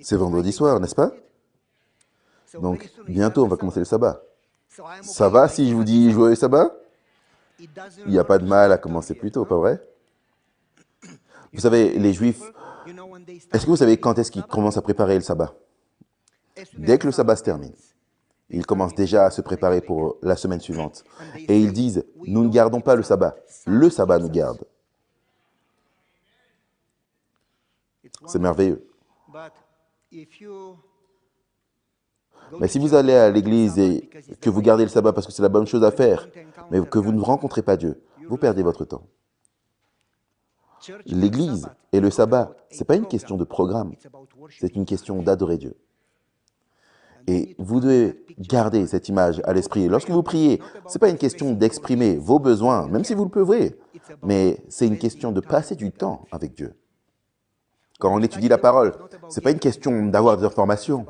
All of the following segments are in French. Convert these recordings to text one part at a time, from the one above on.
C'est vendredi soir, n'est-ce pas? Donc, bientôt, on va commencer le sabbat. Ça va si je vous dis joyeux sabbat? Il n'y a pas de mal à commencer plus tôt, pas vrai? Vous savez, les Juifs, est-ce que vous savez quand est-ce qu'ils commencent à préparer le sabbat? Dès que le sabbat se termine, ils commencent déjà à se préparer pour la semaine suivante. Et ils disent, nous ne gardons pas le sabbat nous garde. C'est merveilleux. Mais si vous allez à l'église et que vous gardez le sabbat parce que c'est la bonne chose à faire, mais que vous ne rencontrez pas Dieu, vous perdez votre temps. L'église et le sabbat, ce n'est pas une question de programme, c'est une question d'adorer Dieu. Et vous devez garder cette image à l'esprit. Lorsque vous priez, ce n'est pas une question d'exprimer vos besoins, même si vous le pouvez, mais c'est une question de passer du temps avec Dieu. Quand on étudie la parole, ce n'est pas une question d'avoir des informations,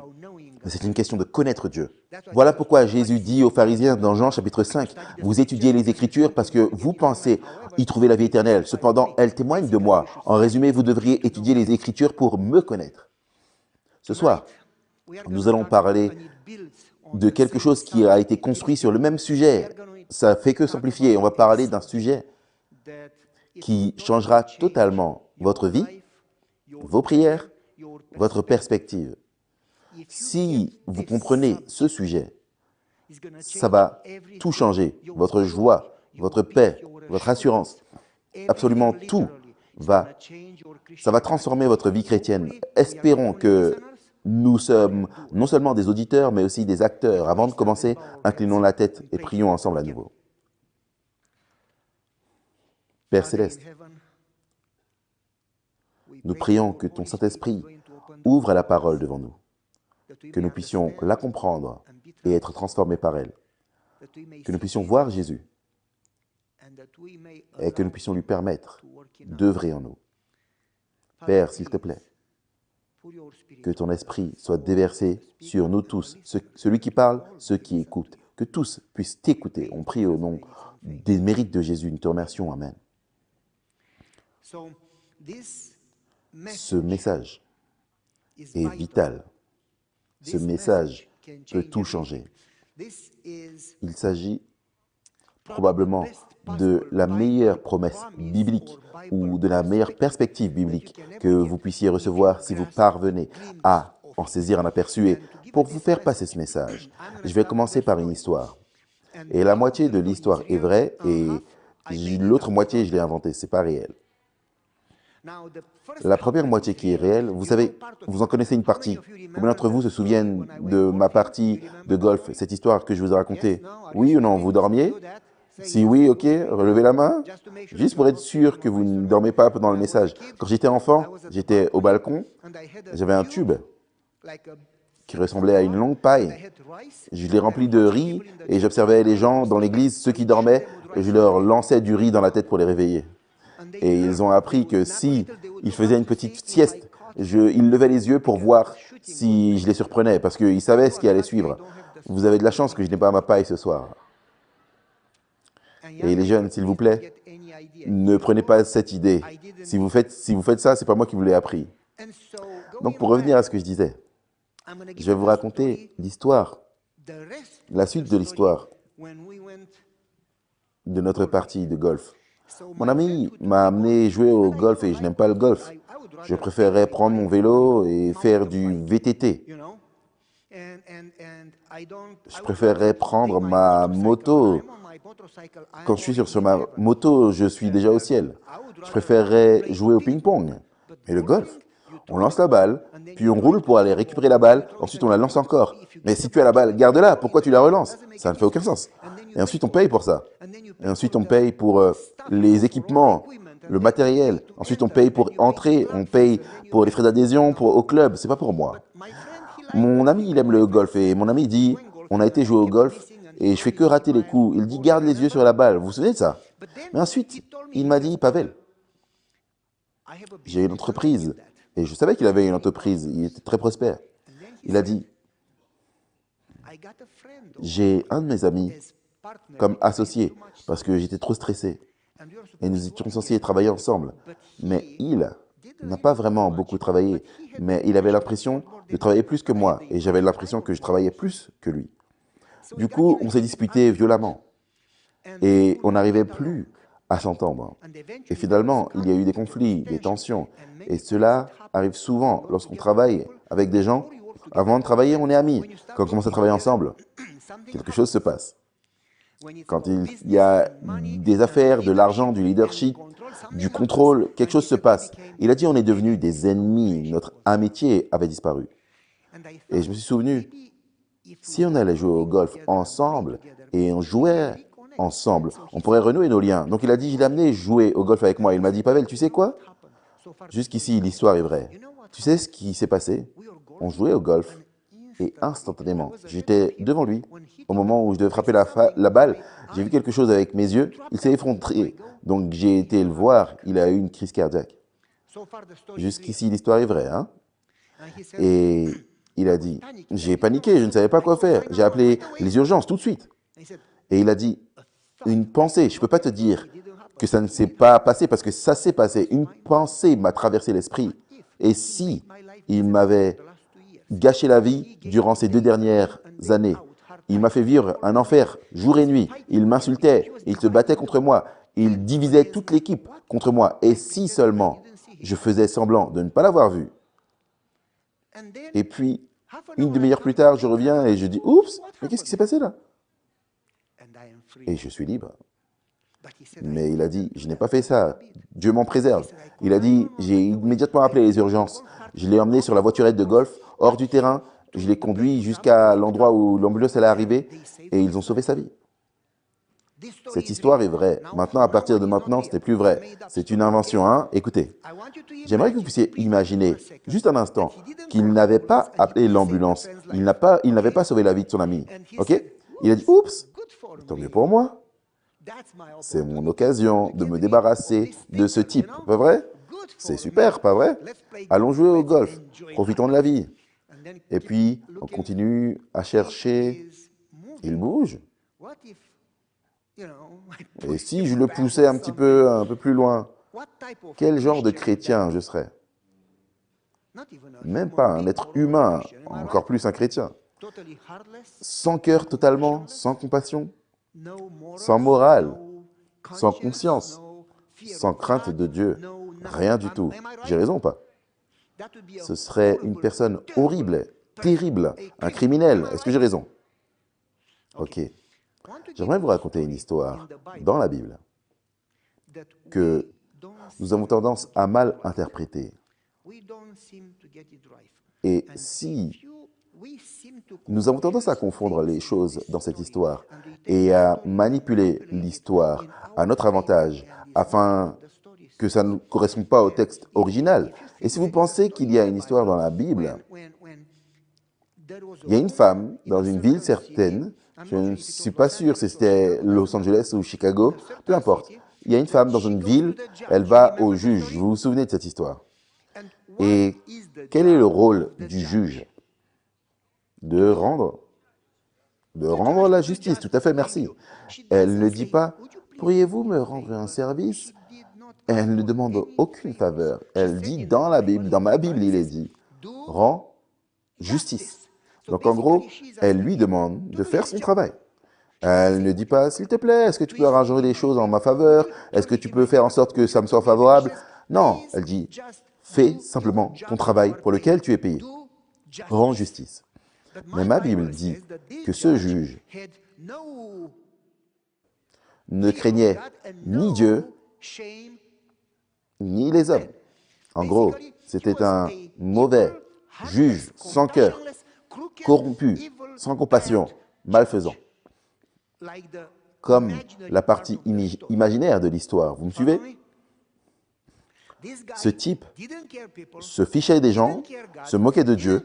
mais c'est une question de connaître Dieu. Voilà pourquoi Jésus dit aux pharisiens dans Jean chapitre 5, « Vous étudiez les Écritures parce que vous pensez y trouver la vie éternelle. Cependant, elles témoignent de moi. En résumé, vous devriez étudier les Écritures pour me connaître. » Ce soir, nous allons parler de quelque chose qui a été construit sur le même sujet. Ça fait que s'amplifier. On va parler d'un sujet qui changera totalement votre vie, vos prières, votre perspective. Si vous comprenez ce sujet, ça va tout changer. Votre joie, votre paix, votre assurance, absolument tout ça va transformer votre vie chrétienne. Espérons que nous sommes non seulement des auditeurs, mais aussi des acteurs. Avant de commencer, inclinons la tête et prions ensemble à nouveau. Père Céleste, nous prions que ton Saint-Esprit ouvre la parole devant nous, que nous puissions la comprendre et être transformés par elle, que nous puissions voir Jésus et que nous puissions lui permettre d'œuvrer en nous. Père, s'il te plaît, que ton esprit soit déversé sur nous tous, celui qui parle, ceux qui écoutent, que tous puissent t'écouter. On prie au nom des mérites de Jésus. Nous te remercions. Amen. Ce message est vital. Ce message peut tout changer. Il s'agit probablement de la meilleure promesse biblique ou de la meilleure perspective biblique que vous puissiez recevoir si vous parvenez à en saisir un aperçu. Et pour vous faire passer ce message, je vais commencer par une histoire. Et la moitié de l'histoire est vraie et l'autre moitié, je l'ai inventée, c'est pas réel. La première moitié qui est réelle, vous savez, vous en connaissez une partie. Combien d'entre vous se souviennent de ma partie de golf, cette histoire que je vous ai racontée? Oui ou non, vous dormiez? Si oui, ok, relevez la main. Juste pour être sûr que vous ne dormez pas pendant le message. Quand j'étais enfant, j'étais au balcon, j'avais un tube qui ressemblait à une longue paille. Je l'ai rempli de riz et j'observais les gens dans l'église, ceux qui dormaient, et je leur lançais du riz dans la tête pour les réveiller. Et ils ont appris que si ils faisaient une petite sieste, ils levaient les yeux pour voir si je les surprenais, parce qu'ils savaient ce qui allait suivre. Vous avez de la chance que je n'ai pas ma paille ce soir. Et les jeunes, s'il vous plaît, ne prenez pas cette idée. Si vous faites ça, ce n'est pas moi qui vous l'ai appris. Donc, pour revenir à ce que je disais, je vais vous raconter l'histoire, la suite de l'histoire de notre partie de golf. Mon ami m'a amené jouer au golf et je n'aime pas le golf. Je préférerais prendre mon vélo et faire du VTT. Je préférerais prendre ma moto. Quand je suis sur ma moto, je suis déjà au ciel. Je préférerais jouer au ping-pong. Mais le golf, on lance la balle, puis on roule pour aller récupérer la balle, ensuite on la lance encore. Mais si tu as la balle, garde-la, pourquoi tu la relances? Ça ne fait aucun sens. Et ensuite on paye pour ça. Et ensuite on paye pour les équipements, le matériel. Ensuite on paye pour entrer, on paye pour les frais d'adhésion au club. C'est pas pour moi. Mon ami, il aime le golf et mon ami dit, on a été jouer au golf et je fais que rater les coups. Il dit, garde les yeux sur la balle. Vous vous souvenez de ça? Mais ensuite, il m'a dit, Pavel, j'ai une entreprise. Et je savais qu'il avait une entreprise. Il était très prospère. Il a dit, j'ai un de mes amis comme associé parce que j'étais trop stressé. Et nous étions censés travailler ensemble. Mais il n'a pas vraiment beaucoup travaillé. mais il avait l'impression de travailler plus que moi, et j'avais l'impression que je travaillais plus que lui. Du coup, on s'est disputé violemment, et on n'arrivait plus à s'entendre. Et finalement, il y a eu des conflits, des tensions, et cela arrive souvent lorsqu'on travaille avec des gens. Avant de travailler, on est amis. Quand on commence à travailler ensemble, quelque chose se passe. Quand il y a des affaires, de l'argent, du leadership, du contrôle, quelque chose se passe. Il a dit on est devenus des ennemis, notre amitié avait disparu. Et je me suis souvenu, si on allait jouer au golf ensemble et on jouait ensemble, on pourrait renouer nos liens. Donc il a dit, je l'ai amené jouer au golf avec moi. Il m'a dit, Pavel, tu sais quoi? Jusqu'ici, l'histoire est vraie. Tu sais ce qui s'est passé? On jouait au golf et instantanément, j'étais devant lui. Au moment où je devais frapper la balle, j'ai vu quelque chose avec mes yeux. Il s'est effondré. Donc j'ai été le voir. Il a eu une crise cardiaque. Jusqu'ici, l'histoire est vraie. Hein? Et il a dit, j'ai paniqué, je ne savais pas quoi faire. J'ai appelé les urgences tout de suite. Et il a dit, une pensée, je ne peux pas te dire que ça ne s'est pas passé parce que ça s'est passé. Une pensée m'a traversé l'esprit. Et si il m'avait gâché la vie durant ces 2 dernières années, il m'a fait vivre un enfer jour et nuit. Il m'insultait, il se battait contre moi, il divisait toute l'équipe contre moi. Et si seulement je faisais semblant de ne pas l'avoir vu. Et puis, une demi-heure plus tard, je reviens et je dis, oups, mais qu'est-ce qui s'est passé là? Et je suis libre. Mais il a dit, je n'ai pas fait ça, Dieu m'en préserve. Il a dit, j'ai immédiatement appelé les urgences. Je l'ai emmené sur la voiturette de golf, hors du terrain. Je l'ai conduit jusqu'à l'endroit où l'ambulance allait arriver et ils ont sauvé sa vie. Cette histoire est vraie. Maintenant, à partir de maintenant, ce n'est plus vrai. C'est une invention. Hein? Écoutez, j'aimerais que vous puissiez imaginer, juste un instant, qu'il n'avait pas appelé l'ambulance. Il n'avait pas sauvé la vie de son ami. Ok? Il a dit, oups, tant mieux pour moi. C'est mon occasion de me débarrasser de ce type, pas vrai? C'est super, pas vrai? Allons jouer au golf, profitons de la vie. Et puis, on continue à chercher. Il bouge. Et si je le poussais un peu plus loin, quel genre de chrétien je serais? Même pas un être humain, encore plus un chrétien. Sans cœur totalement, sans compassion, sans morale, sans conscience, sans crainte de Dieu, rien du tout. J'ai raison ou pas? Ce serait une personne horrible, terrible, un criminel. Est-ce que j'ai raison? Ok. J'aimerais vous raconter une histoire dans la Bible que nous avons tendance à mal interpréter. Et si nous avons tendance à confondre les choses dans cette histoire et à manipuler l'histoire à notre avantage afin que ça ne corresponde pas au texte original. Et si vous pensez qu'il y a une histoire dans la Bible, il y a une femme dans une ville certaine, je ne suis pas sûr si c'était Los Angeles ou Chicago, peu importe. Il y a une femme dans une ville, elle va au juge. Vous vous souvenez de cette histoire? Et quel est le rôle du juge? De rendre la justice, tout à fait, merci. Elle ne dit pas, pourriez-vous me rendre un service? Elle ne demande aucune faveur. Elle dit dans la Bible, dans ma Bible, il est dit, rends justice. Donc en gros, elle lui demande de faire son travail. Elle ne dit pas, s'il te plaît, est-ce que tu peux arranger les choses en ma faveur? Est-ce que tu peux faire en sorte que ça me soit favorable? Non, elle dit, fais simplement ton travail pour lequel tu es payé. Rends justice. Mais ma Bible dit que ce juge ne craignait ni Dieu, ni les hommes. En gros, c'était un mauvais juge, sans cœur, corrompu, sans compassion, malfaisant. Comme la partie imaginaire de l'histoire. Vous me suivez? Ce type se fichait des gens, se moquait de Dieu,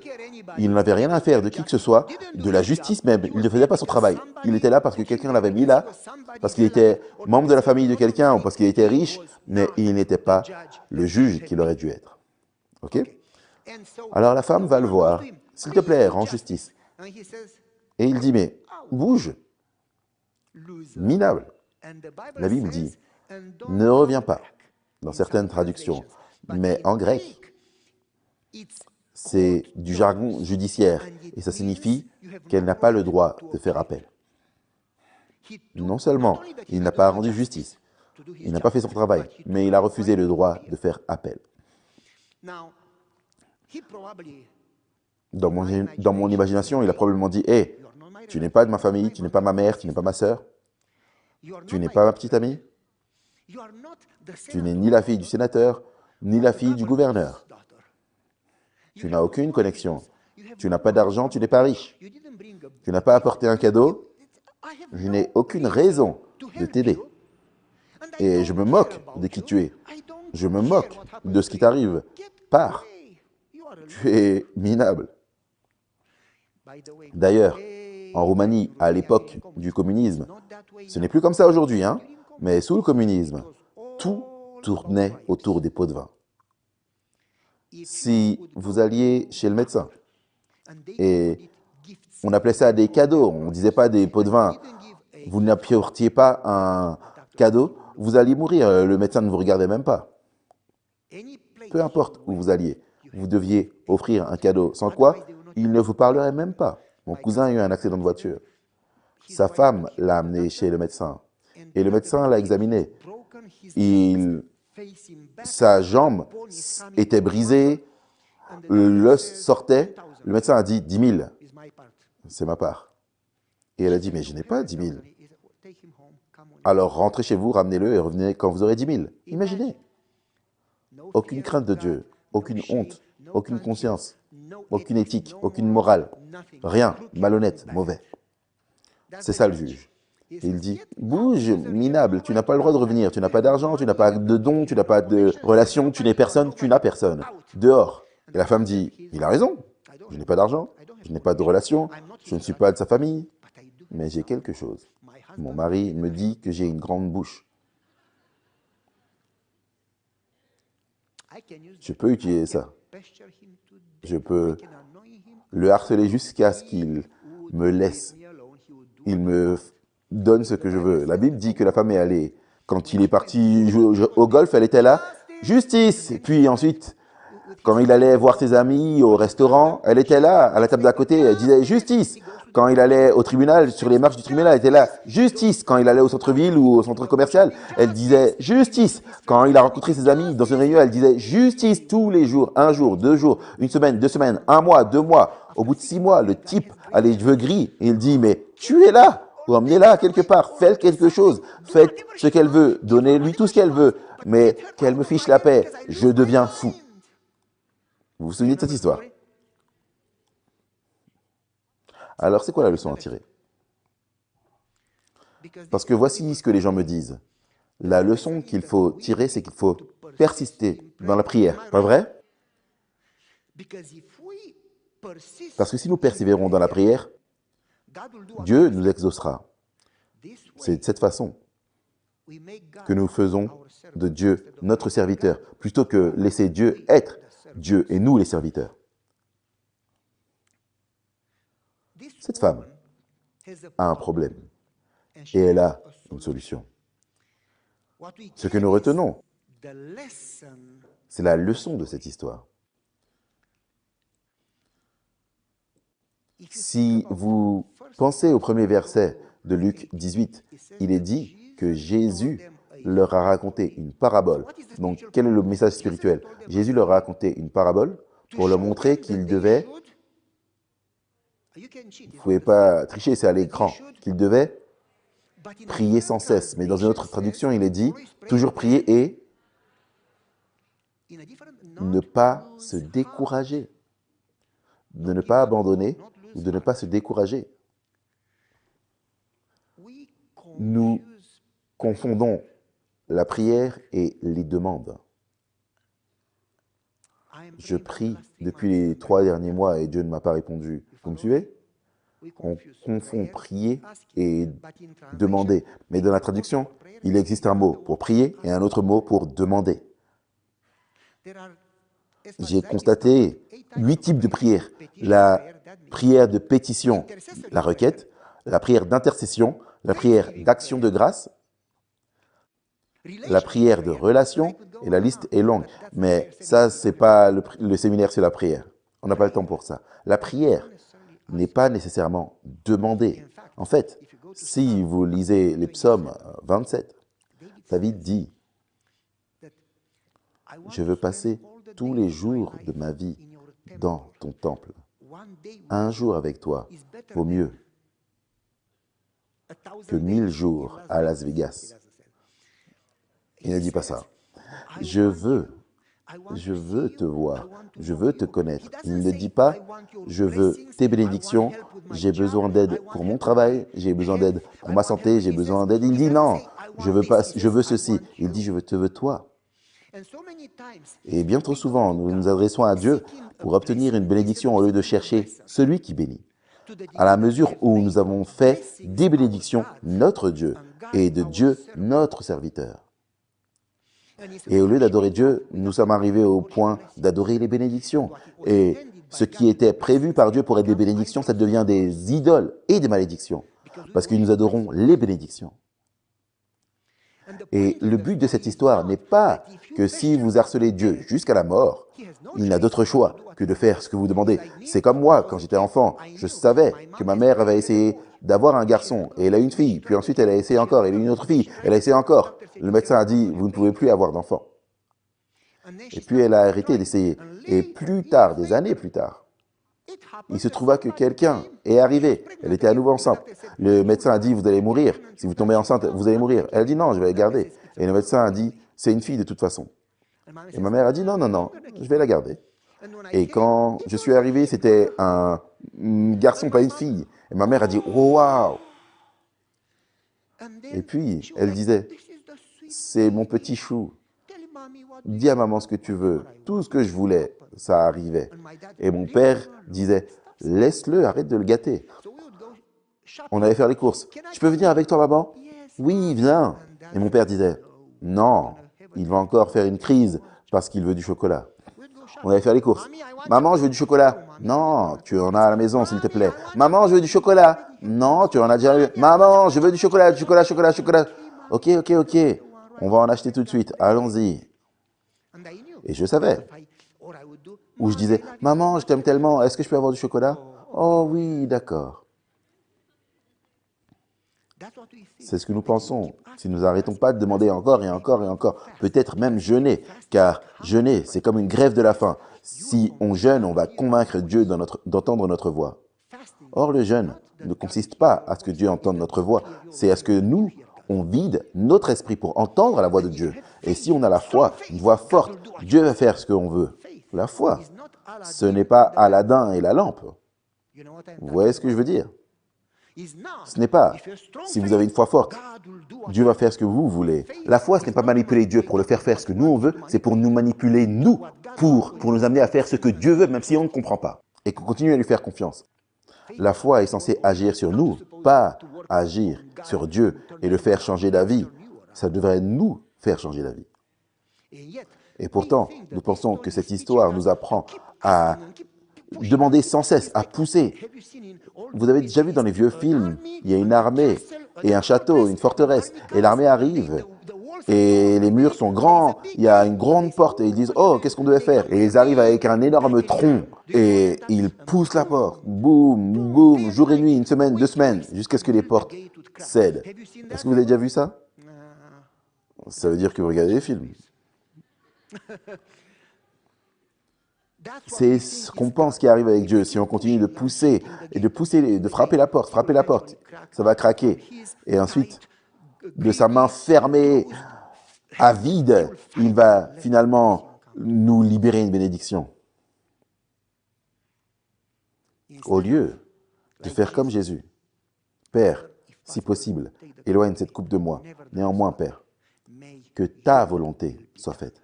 il n'avait rien à faire de qui que ce soit, de la justice même, il ne faisait pas son travail. Il était là parce que quelqu'un l'avait mis là, parce qu'il était membre de la famille de quelqu'un ou parce qu'il était riche, mais il n'était pas le juge qu'il aurait dû être. Ok? Alors la femme va le voir, s'il te plaît, rends justice. Et il dit, mais bouge, minable. La Bible dit, ne reviens pas, dans certaines traductions, mais en grec, C'est du jargon judiciaire et ça signifie qu'elle n'a pas le droit de faire appel. Non seulement il n'a pas rendu justice, il n'a pas fait son travail, mais il a refusé le droit de faire appel. Dans mon imagination, il a probablement dit « Hé, tu n'es pas de ma famille, tu n'es pas ma mère, tu n'es pas ma sœur, tu n'es pas ma petite amie, tu n'es ni la fille du sénateur, ni la fille du gouverneur. Tu n'as aucune connexion. Tu n'as pas d'argent, tu n'es pas riche. Tu n'as pas apporté un cadeau. Je n'ai aucune raison de t'aider. Et je me moque de qui tu es. Je me moque de ce qui t'arrive. Pars. Tu es minable. » D'ailleurs, en Roumanie, à l'époque du communisme, ce n'est plus comme ça aujourd'hui, hein, mais sous le communisme, tout tournait autour des pots de vin. Si vous alliez chez le médecin, et on appelait ça des cadeaux, on ne disait pas des pots de vin, vous n'apportiez pas un cadeau, vous alliez mourir, le médecin ne vous regardait même pas. Peu importe où vous alliez, vous deviez offrir un cadeau, sans quoi il ne vous parlerait même pas. Mon cousin a eu un accident de voiture. Sa femme l'a amené chez le médecin, et le médecin l'a examiné. Sa jambe était brisée, l'os sortait. Le médecin a dit 10 000, c'est ma part. Et elle a dit, mais je n'ai pas 10 000. Alors rentrez chez vous, ramenez-le et revenez quand vous aurez 10 000. Imaginez. Aucune crainte de Dieu, aucune honte, aucune conscience, aucune éthique, aucune morale. Rien, malhonnête, mauvais. C'est ça le juge. Et il dit, bouge, minable, tu n'as pas le droit de revenir, tu n'as pas d'argent, tu n'as pas de dons, tu n'as pas de relation, tu n'es personne, tu n'as personne. Dehors. Et la femme dit, il a raison, je n'ai pas d'argent, je n'ai pas de relation, je ne suis pas de sa famille, mais j'ai quelque chose. Mon mari me dit que j'ai une grande bouche. Je peux utiliser ça. Je peux le harceler jusqu'à ce qu'il me laisse. Il me donne ce que je veux. La Bible dit que la femme est allée. Quand il est parti jouer au golf, elle était là. Justice! Et puis ensuite, quand il allait voir ses amis au restaurant, elle était là, à la table d'à côté, elle disait justice. Quand il allait au tribunal, sur les marches du tribunal, elle était là, justice. Quand il allait au centre-ville ou au centre commercial, elle disait justice. Quand il a rencontré ses amis dans une réunion, elle disait justice tous les jours, un jour, 2 jours, une semaine, 2 semaines, 1 mois, 2 mois. Au bout de 6 mois, le type a les cheveux gris et il dit, mais tu es là, ou emmenez-la quelque part, faites quelque chose, faites ce qu'elle veut, donnez-lui tout ce qu'elle veut, mais qu'elle me fiche la paix, je deviens fou. Vous vous souvenez de cette histoire? Alors, c'est quoi la leçon à tirer? Parce que voici ce que les gens me disent. La leçon qu'il faut tirer, c'est qu'il faut persister dans la prière, pas vrai? Parce que si nous persévérons dans la prière, Dieu nous exaucera. C'est de cette façon que nous faisons de Dieu notre serviteur, plutôt que laisser Dieu être Dieu et nous les serviteurs. Cette femme a un problème et elle a une solution. Ce que nous retenons, c'est la leçon de cette histoire. Si vous pensez au premier verset de Luc 18, il est dit que Jésus leur a raconté une parabole. Donc, quel est le message spirituel? Jésus leur a raconté une parabole pour leur montrer qu'ils devaient, vous ne pouvez pas tricher, c'est à l'écran, qu'ils devaient prier sans cesse. Mais dans une autre traduction, il est dit, toujours prier et ne pas se décourager. De ne pas abandonner ou de ne pas se décourager. Nous confondons la prière et les demandes. Je prie depuis les 3 derniers mois et Dieu ne m'a pas répondu. Vous me suivez? On confond prier et demander. Mais dans la traduction, il existe un mot pour prier et un autre mot pour demander. J'ai constaté 8 types de prières. La prière de pétition, la requête, la prière d'intercession, la prière d'action de grâce, la prière de relation, et la liste est longue. Mais ça, c'est pas le séminaire, c'est la prière. On n'a pas le temps pour ça. La prière n'est pas nécessairement demandée. En fait, si vous lisez les psaumes 27, David dit, « Je veux passer tous les jours de ma vie dans ton temple. Un jour avec toi vaut mieux que 1000 jours à Las Vegas. » Il ne dit pas ça. Je veux te voir, je veux te connaître. Il ne dit pas, je veux tes bénédictions, j'ai besoin d'aide pour mon travail, j'ai besoin d'aide pour ma santé, j'ai besoin d'aide. Il dit non, je veux ceci. Il dit, je te veux toi. Et bien trop souvent, nous nous adressons à Dieu pour obtenir une bénédiction au lieu de chercher celui qui bénit. À la mesure où nous avons fait des bénédictions notre Dieu et de Dieu notre serviteur. Et au lieu d'adorer Dieu, nous sommes arrivés au point d'adorer les bénédictions. Et ce qui était prévu par Dieu pour être des bénédictions, ça devient des idoles et des malédictions. Parce que nous adorons les bénédictions. Et le but de cette histoire n'est pas que si vous harcelez Dieu jusqu'à la mort, il n'a d'autre choix que de faire ce que vous demandez. C'est comme moi, quand j'étais enfant, je savais que ma mère avait essayé d'avoir un garçon et elle a une fille, puis ensuite elle a essayé encore, elle a une autre fille, elle a essayé encore. Le médecin a dit, vous ne pouvez plus avoir d'enfant. Et puis elle a arrêté d'essayer. Et plus tard, des années plus tard, il se trouva que quelqu'un est arrivé. Elle était à nouveau enceinte. Le médecin a dit, vous allez mourir. Si vous tombez enceinte, vous allez mourir. Elle a dit, non, je vais la garder. Et le médecin a dit, c'est une fille de toute façon. Et ma mère a dit, non, non, non, je vais la garder. Et quand je suis arrivé, c'était un garçon, pas une fille. Et ma mère a dit, oh, waouh. Et puis, elle disait, c'est mon petit chou. Dis à maman ce que tu veux. Tout ce que je voulais, ça arrivait. Et mon père disait, laisse-le, arrête de le gâter. On allait faire les courses. Je peux venir avec toi, maman? Oui, viens. Et mon père disait, non, il va encore faire une crise parce qu'il veut du chocolat. On allait faire les courses. Maman, je veux du chocolat. Non, tu en as à la maison, s'il te plaît. Maman, je veux du chocolat. Non, tu en as déjà eu. Maman, je veux du chocolat, chocolat, chocolat, chocolat. Ok, ok, ok. On va en acheter tout de suite. Allons-y. Et je savais. Ou je disais, maman, je t'aime tellement, est-ce que je peux avoir du chocolat? Oh oui, d'accord. C'est ce que nous pensons. Si nous n'arrêtons pas de demander encore et encore et encore, peut-être même jeûner, car jeûner, c'est comme une grève de la faim. Si on jeûne, on va convaincre Dieu d'entendre notre voix. Or, le jeûne ne consiste pas à ce que Dieu entende notre voix, c'est à ce que nous, on vide notre esprit pour entendre la voix de Dieu. Et si on a la foi, une voix forte, Dieu va faire ce qu'on veut. La foi, ce n'est pas Aladdin et la lampe. Vous voyez ce que je veux dire? Ce n'est pas, si vous avez une foi forte, Dieu va faire ce que vous voulez. La foi, ce n'est pas manipuler Dieu pour le faire faire ce que nous on veut, c'est pour nous manipuler, nous, pour nous amener à faire ce que Dieu veut, même si on ne comprend pas. Et qu'on continue à lui faire confiance. La foi est censée agir sur nous, pas agir sur Dieu et le faire changer d'avis. Ça devrait nous faire changer d'avis. Et pourtant, nous pensons que cette histoire nous apprend à demander sans cesse, à pousser. Vous avez déjà vu dans les vieux films, il y a une armée et un château, une forteresse, et l'armée arrive, et les murs sont grands, il y a une grande porte, et ils disent « Oh, qu'est-ce qu'on devait faire ?» Et ils arrivent avec un énorme tronc, et ils poussent la porte, boum, boum, jour et nuit, une semaine, 2 semaines, jusqu'à ce que les portes cèdent. Est-ce que vous avez déjà vu ça? Ça veut dire que vous regardez les films. C'est ce qu'on pense qui arrive avec Dieu. Si on continue de pousser, et de frapper la porte, ça va craquer. Et ensuite, de sa main fermée à vide, il va finalement nous libérer une bénédiction. Au lieu de faire comme Jésus, Père, si possible, éloigne cette coupe de moi. Néanmoins, Père, que ta volonté soit faite.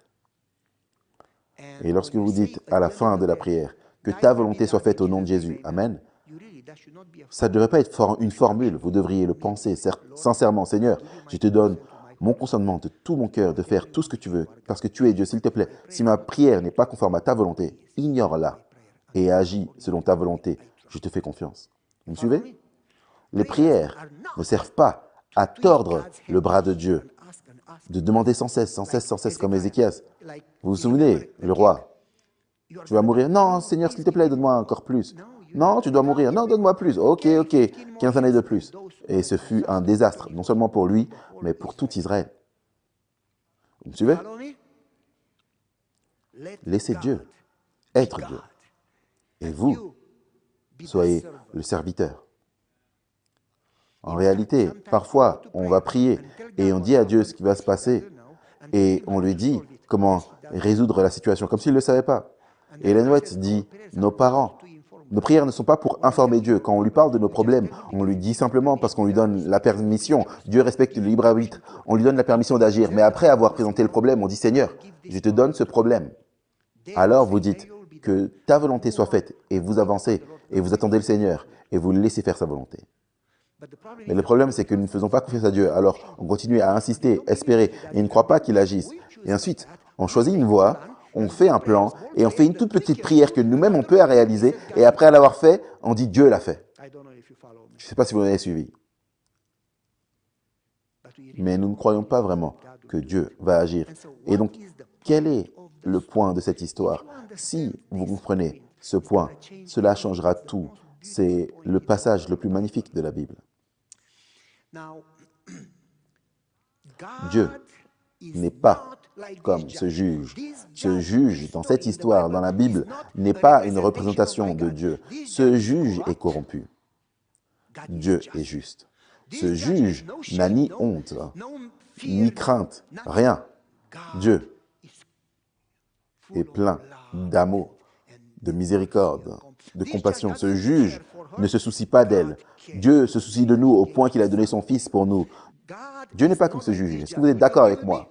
Et lorsque vous dites à la fin de la prière, que ta volonté soit faite au nom de Jésus, Amen, ça ne devrait pas être une formule, vous devriez le penser sincèrement. Seigneur, je te donne mon consentement de tout mon cœur de faire tout ce que tu veux, parce que tu es Dieu, s'il te plaît. Si ma prière n'est pas conforme à ta volonté, ignore-la et agis selon ta volonté. Je te fais confiance. Vous me suivez? Les prières ne servent pas à tordre le bras de Dieu, de demander sans cesse, comme Ézéchias. Vous vous souvenez, le roi, Tu vas mourir. Non, Seigneur, s'il te plaît, donne-moi encore plus. Non, tu dois mourir. Non, donne-moi plus. Ok, ok, 15 années de plus. Et ce fut un désastre, non seulement pour lui, mais pour tout Israël. Vous me suivez? Laissez Dieu être Dieu. Et vous, soyez le serviteur. En réalité, parfois, on va prier et on dit à Dieu ce qui va se passer et on lui dit comment résoudre la situation, comme s'il ne le savait pas. Et Ellen White dit, nos parents, nos prières ne sont pas pour informer Dieu. Quand on lui parle de nos problèmes, on lui dit simplement parce qu'on lui donne la permission. Dieu respecte le libre arbitre. On lui donne la permission d'agir. Mais après avoir présenté le problème, on dit, Seigneur, je te donne ce problème. Alors vous dites que ta volonté soit faite et vous avancez et vous attendez le Seigneur et vous le laissez faire sa volonté. Mais le problème, c'est que nous ne faisons pas confiance à Dieu. Alors, on continue à insister, espérer, et on ne croit pas qu'il agisse. Et ensuite, on choisit une voie, on fait un plan, et on fait une toute petite prière que nous-mêmes, on peut réaliser. Et après l'avoir fait, on dit Dieu l'a fait. Je ne sais pas si vous m'avez suivi. Mais nous ne croyons pas vraiment que Dieu va agir. Et donc, quel est le point de cette histoire? Si vous comprenez ce point, cela changera tout. C'est le passage le plus magnifique de la Bible. Dieu n'est pas comme ce juge. Ce juge, dans cette histoire, dans la Bible, n'est pas une représentation de Dieu. Ce juge est corrompu. Dieu est juste. Ce juge n'a ni honte, ni crainte, rien. Dieu est plein d'amour, de miséricorde, de compassion. Ce juge ne se soucie pas d'elle. Dieu se soucie de nous au point qu'il a donné son Fils pour nous. Dieu n'est pas comme ce juge. Est-ce que vous êtes d'accord avec moi?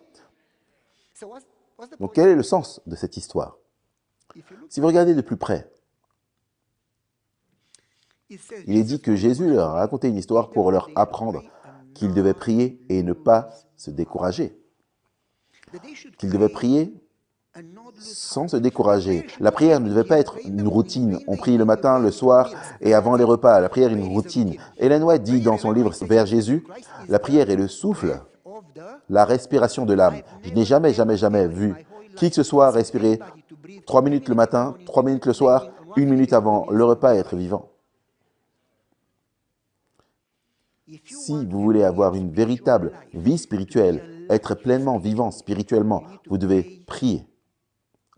Donc, quel est le sens de cette histoire? Si vous regardez de plus près, il est dit que Jésus leur a raconté une histoire pour leur apprendre qu'ils devaient prier et ne pas se décourager. Qu'ils devaient prier sans se décourager. La prière ne devait pas être une routine. On prie le matin, le soir et avant les repas. La prière est une routine. Ellen White dit dans son livre « Vers Jésus », la prière est le souffle, la respiration de l'âme. Je n'ai jamais vu qui que ce soit respirer 3 minutes le matin, 3 minutes le soir, 1 minute avant le repas et être vivant. Si vous voulez avoir une véritable vie spirituelle, être pleinement vivant spirituellement, vous devez prier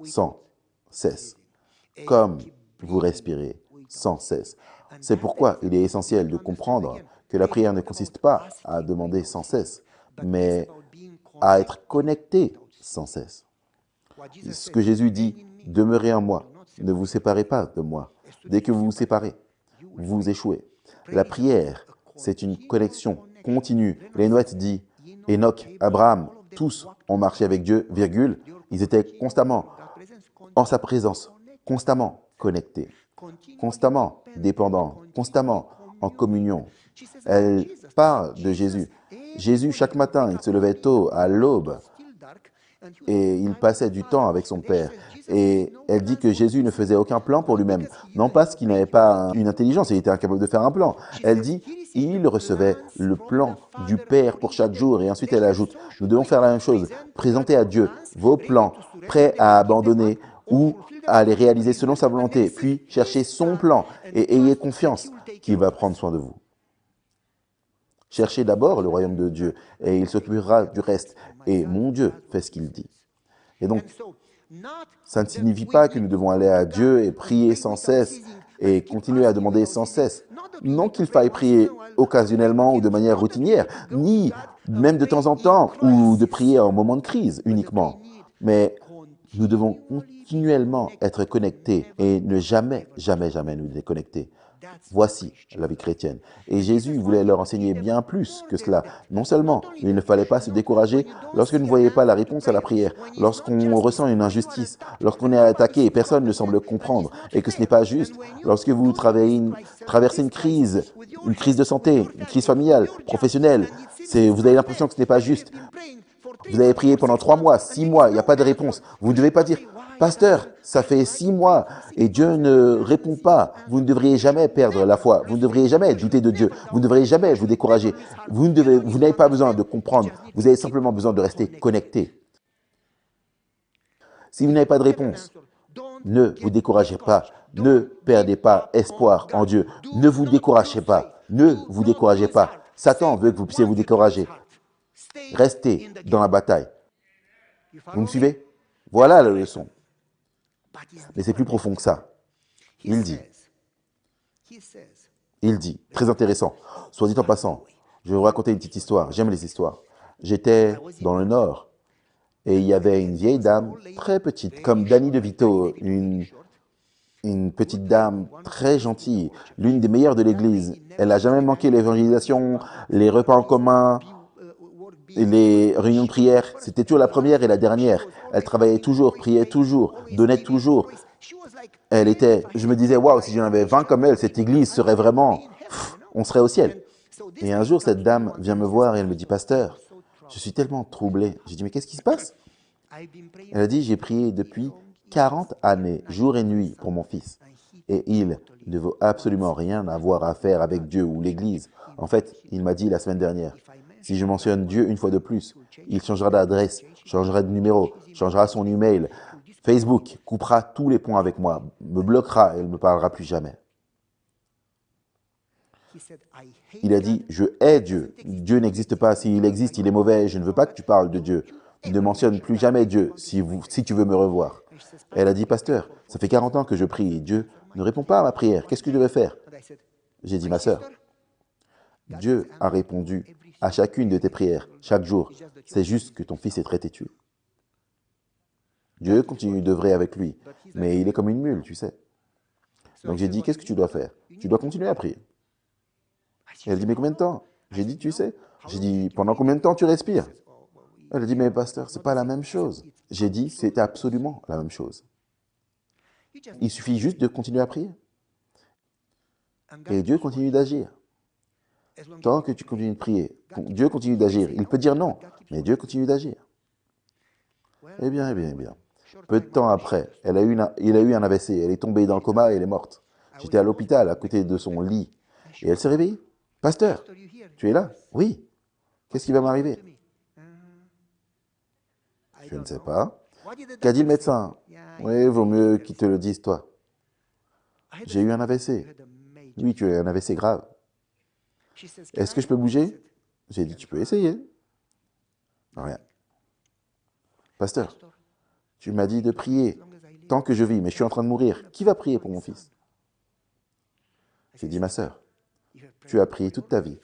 sans cesse, comme vous respirez sans cesse. C'est pourquoi il est essentiel de comprendre que la prière ne consiste pas à demander sans cesse, mais à être connecté sans cesse. Ce que Jésus dit, demeurez en moi, ne vous séparez pas de moi. Dès que vous vous séparez, vous échouez. La prière, c'est une connexion continue. Ellen White dit, Enoch, Abraham, tous ont marché avec Dieu, virgule, ils étaient constamment en sa présence, constamment connectés, constamment dépendants, constamment en communion. Elle parle de Jésus. Jésus, chaque matin, il se levait tôt, à l'aube, et il passait du temps avec son Père. Et elle dit que Jésus ne faisait aucun plan pour lui-même. Non parce qu'il n'avait pas une intelligence, il était incapable de faire un plan. Elle dit, il recevait le plan du Père pour chaque jour. Et ensuite, elle ajoute, nous devons faire la même chose. Présentez à Dieu vos plans, prêts à abandonner ou à les réaliser selon sa volonté. Puis, cherchez son plan et ayez confiance qu'il va prendre soin de vous. Cherchez d'abord le royaume de Dieu et il s'occupera du reste. Et mon Dieu fait ce qu'il dit. Et donc, ça ne signifie pas que nous devons aller à Dieu et prier sans cesse et continuer à demander sans cesse. Non qu'il faille prier occasionnellement ou de manière routinière, ni même de temps en temps ou de prier en moment de crise uniquement. Mais nous devons continuellement être connectés et ne jamais nous déconnecter. Voici la vie chrétienne. Et Jésus voulait leur enseigner bien plus que cela. Non seulement, il ne fallait pas se décourager lorsque vous ne voyez pas la réponse à la prière, lorsqu'on ressent une injustice, lorsqu'on est attaqué et personne ne semble comprendre et que ce n'est pas juste, lorsque vous traversez une crise de santé, une crise familiale, professionnelle, vous avez l'impression que ce n'est pas juste. Vous avez prié pendant 3 mois, 6 mois, il n'y a pas de réponse. Vous ne devez pas dire, pasteur, ça fait 6 mois et Dieu ne répond pas. Vous ne devriez jamais perdre la foi. Vous ne devriez jamais douter de Dieu. Vous ne devriez jamais vous décourager. Vous n'avez pas besoin de comprendre. Vous avez simplement besoin de rester connecté. Si vous n'avez pas de réponse, Ne vous découragez pas. Ne perdez pas espoir en Dieu. Ne vous découragez pas. Ne vous découragez pas. Satan veut que vous puissiez vous décourager. Restez dans la bataille. Vous me suivez? Voilà la leçon. Mais c'est plus profond que ça. Il dit, très intéressant, soit dit en passant, je vais vous raconter une petite histoire, j'aime les histoires. J'étais dans le Nord et il y avait une vieille dame très petite, comme Danny DeVito, une petite dame très gentille, l'une des meilleures de l'église. Elle n'a jamais manqué l'évangélisation, les repas en commun, et les réunions de prière. C'était toujours la première et la dernière. Elle travaillait toujours, priait toujours, donnait toujours. Elle était, je me disais, waouh, si j'en avais 20 comme elle, cette église serait vraiment, on serait au ciel. Et un jour, cette dame vient me voir et elle me dit, pasteur, je suis tellement troublé. J'ai dit, mais qu'est-ce qui se passe? Elle a dit, j'ai prié depuis 40 années, jour et nuit, pour mon fils. Et il ne veut absolument rien avoir à faire avec Dieu ou l'église. En fait, il m'a dit la semaine dernière, si je mentionne Dieu une fois de plus, il changera d'adresse, changera de numéro, changera son email. Facebook coupera tous les ponts avec moi, me bloquera et ne me parlera plus jamais. Il a dit, je hais Dieu. Dieu n'existe pas. S'il existe, il est mauvais. Je ne veux pas que tu parles de Dieu. Ne mentionne plus jamais Dieu si tu veux me revoir. Elle a dit, pasteur, ça fait 40 ans que je prie et Dieu ne répond pas à ma prière. Qu'est-ce que je devais faire? J'ai dit, ma sœur, Dieu a répondu à chacune de tes prières, chaque jour. C'est juste que ton fils est très têtu. Dieu continue d'œuvrer avec lui, mais il est comme une mule, tu sais. Donc j'ai dit, qu'est-ce que tu dois faire? Tu dois continuer à prier. Elle a dit, mais combien de temps? J'ai dit, tu sais. J'ai dit, pendant combien de temps tu respires? Elle a dit, mais pasteur, c'est pas la même chose. J'ai dit, c'est absolument la même chose. Il suffit juste de continuer à prier. Et Dieu continue d'agir. Tant que tu continues de prier, Dieu continue d'agir. Il peut dire non, mais Dieu continue d'agir. Eh bien, eh bien, eh bien. Peu de temps après, il a eu un AVC. Elle est tombée dans le coma et elle est morte. J'étais à l'hôpital, à côté de son lit. Et elle s'est réveillée. Pasteur, tu es là? Oui. Qu'est-ce qui va m'arriver? Je ne sais pas. Qu'a dit le médecin? Oui, vaut mieux qu'il te le dise toi. J'ai eu un AVC. Oui, tu as eu un AVC grave. Est-ce que je peux bouger? J'ai dit, tu peux essayer. Rien. Pasteur, tu m'as dit de prier tant que je vis, mais je suis en train de mourir. Qui va prier pour mon fils? J'ai dit, ma sœur, tu as prié toute ta vie.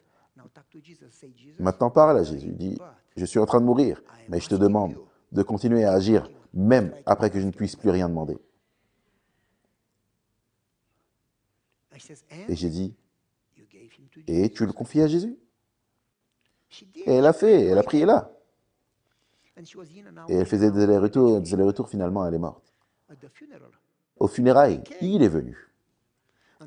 Maintenant, parle à Jésus. Dis, je suis en train de mourir, mais je te demande de continuer à agir, même après que je ne puisse plus rien demander. Et j'ai dit, et tu le confies à Jésus? Et elle a fait, elle a prié là. Et elle faisait des allers-retours, finalement, elle est morte. Au funérailles, il est venu.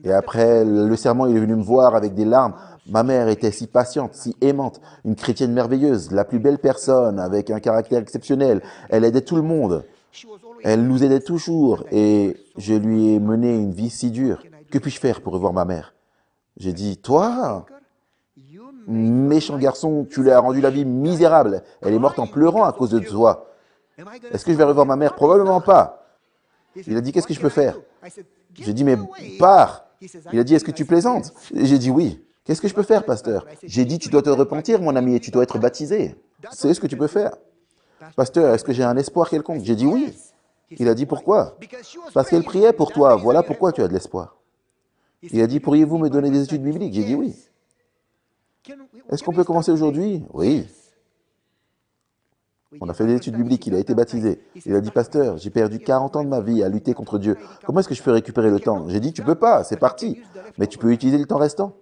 Et après le serment, il est venu me voir avec des larmes. Ma mère était si patiente, si aimante, une chrétienne merveilleuse, la plus belle personne, avec un caractère exceptionnel. Elle aidait tout le monde. Elle nous aidait toujours. Et je lui ai mené une vie si dure. Que puis-je faire pour revoir ma mère? J'ai dit, toi, méchant garçon, tu lui as rendu la vie misérable. Elle est morte en pleurant à cause de toi. Est-ce que je vais revoir ma mère? Probablement pas. Il a dit, qu'est-ce que je peux faire? J'ai dit, mais pars. Il a dit, est-ce que tu plaisantes? J'ai dit, oui. Qu'est-ce que je peux faire, pasteur? J'ai dit, tu dois te repentir, mon ami, et tu dois être baptisé. C'est ce que tu peux faire. Pasteur, est-ce que j'ai un espoir quelconque? J'ai dit, oui. Il a dit, pourquoi? Parce qu'elle priait pour toi. Voilà pourquoi tu as de l'espoir. Il a dit, pourriez-vous me donner des études bibliques? J'ai dit, oui. Est-ce qu'on peut commencer aujourd'hui? Oui. On a fait des études bibliques, il a été baptisé. Il a dit, pasteur, j'ai perdu 40 ans de ma vie à lutter contre Dieu. Comment est-ce que je peux récupérer le temps? J'ai dit, tu peux pas, c'est parti. Mais tu peux utiliser le temps restant.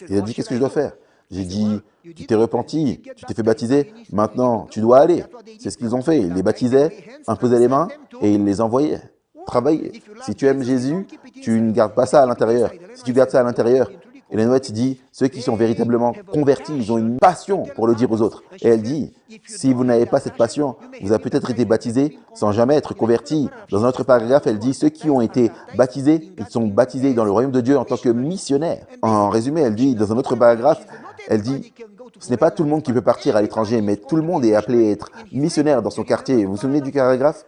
Il a dit, qu'est-ce que je dois faire? J'ai dit, tu t'es repenti, tu t'es fait baptiser, maintenant tu dois aller. C'est ce qu'ils ont fait. Ils les baptisaient, imposaient les mains et ils les envoyaient travailler. Si tu aimes Jésus, tu ne gardes pas ça à l'intérieur. Si tu gardes ça à l'intérieur, Ellen White dit, ceux qui sont véritablement convertis, ils ont une passion pour le dire aux autres. Et elle dit, si vous n'avez pas cette passion, vous avez peut-être été baptisé sans jamais être converti. Dans un autre paragraphe, elle dit, ceux qui ont été baptisés, ils sont baptisés dans le royaume de Dieu en tant que missionnaires. En résumé, elle dit, dans un autre paragraphe, elle dit, ce n'est pas tout le monde qui peut partir à l'étranger, mais tout le monde est appelé à être missionnaire dans son quartier. Vous vous souvenez du paragraphe?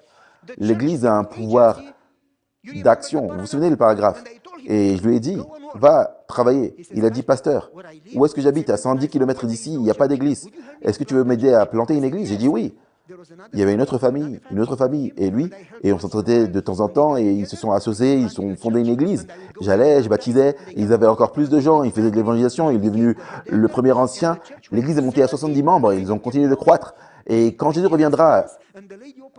L'Église a un pouvoir d'action. Vous vous souvenez le paragraphe? Et je lui ai dit, va travailler. Il a dit, pasteur, où est-ce que j'habite? À 110 km d'ici, il n'y a pas d'église. Est-ce que tu veux m'aider à planter une église? J'ai dit oui. Il y avait une autre famille, et lui, et on s'entendait de temps en temps, et ils se sont associés, ils ont fondé une église. J'allais, je baptisais, ils avaient encore plus de gens, ils faisaient de l'évangélisation, il est devenu le premier ancien. L'église est montée à 70 membres, ils ont continué de croître. Et quand Jésus reviendra,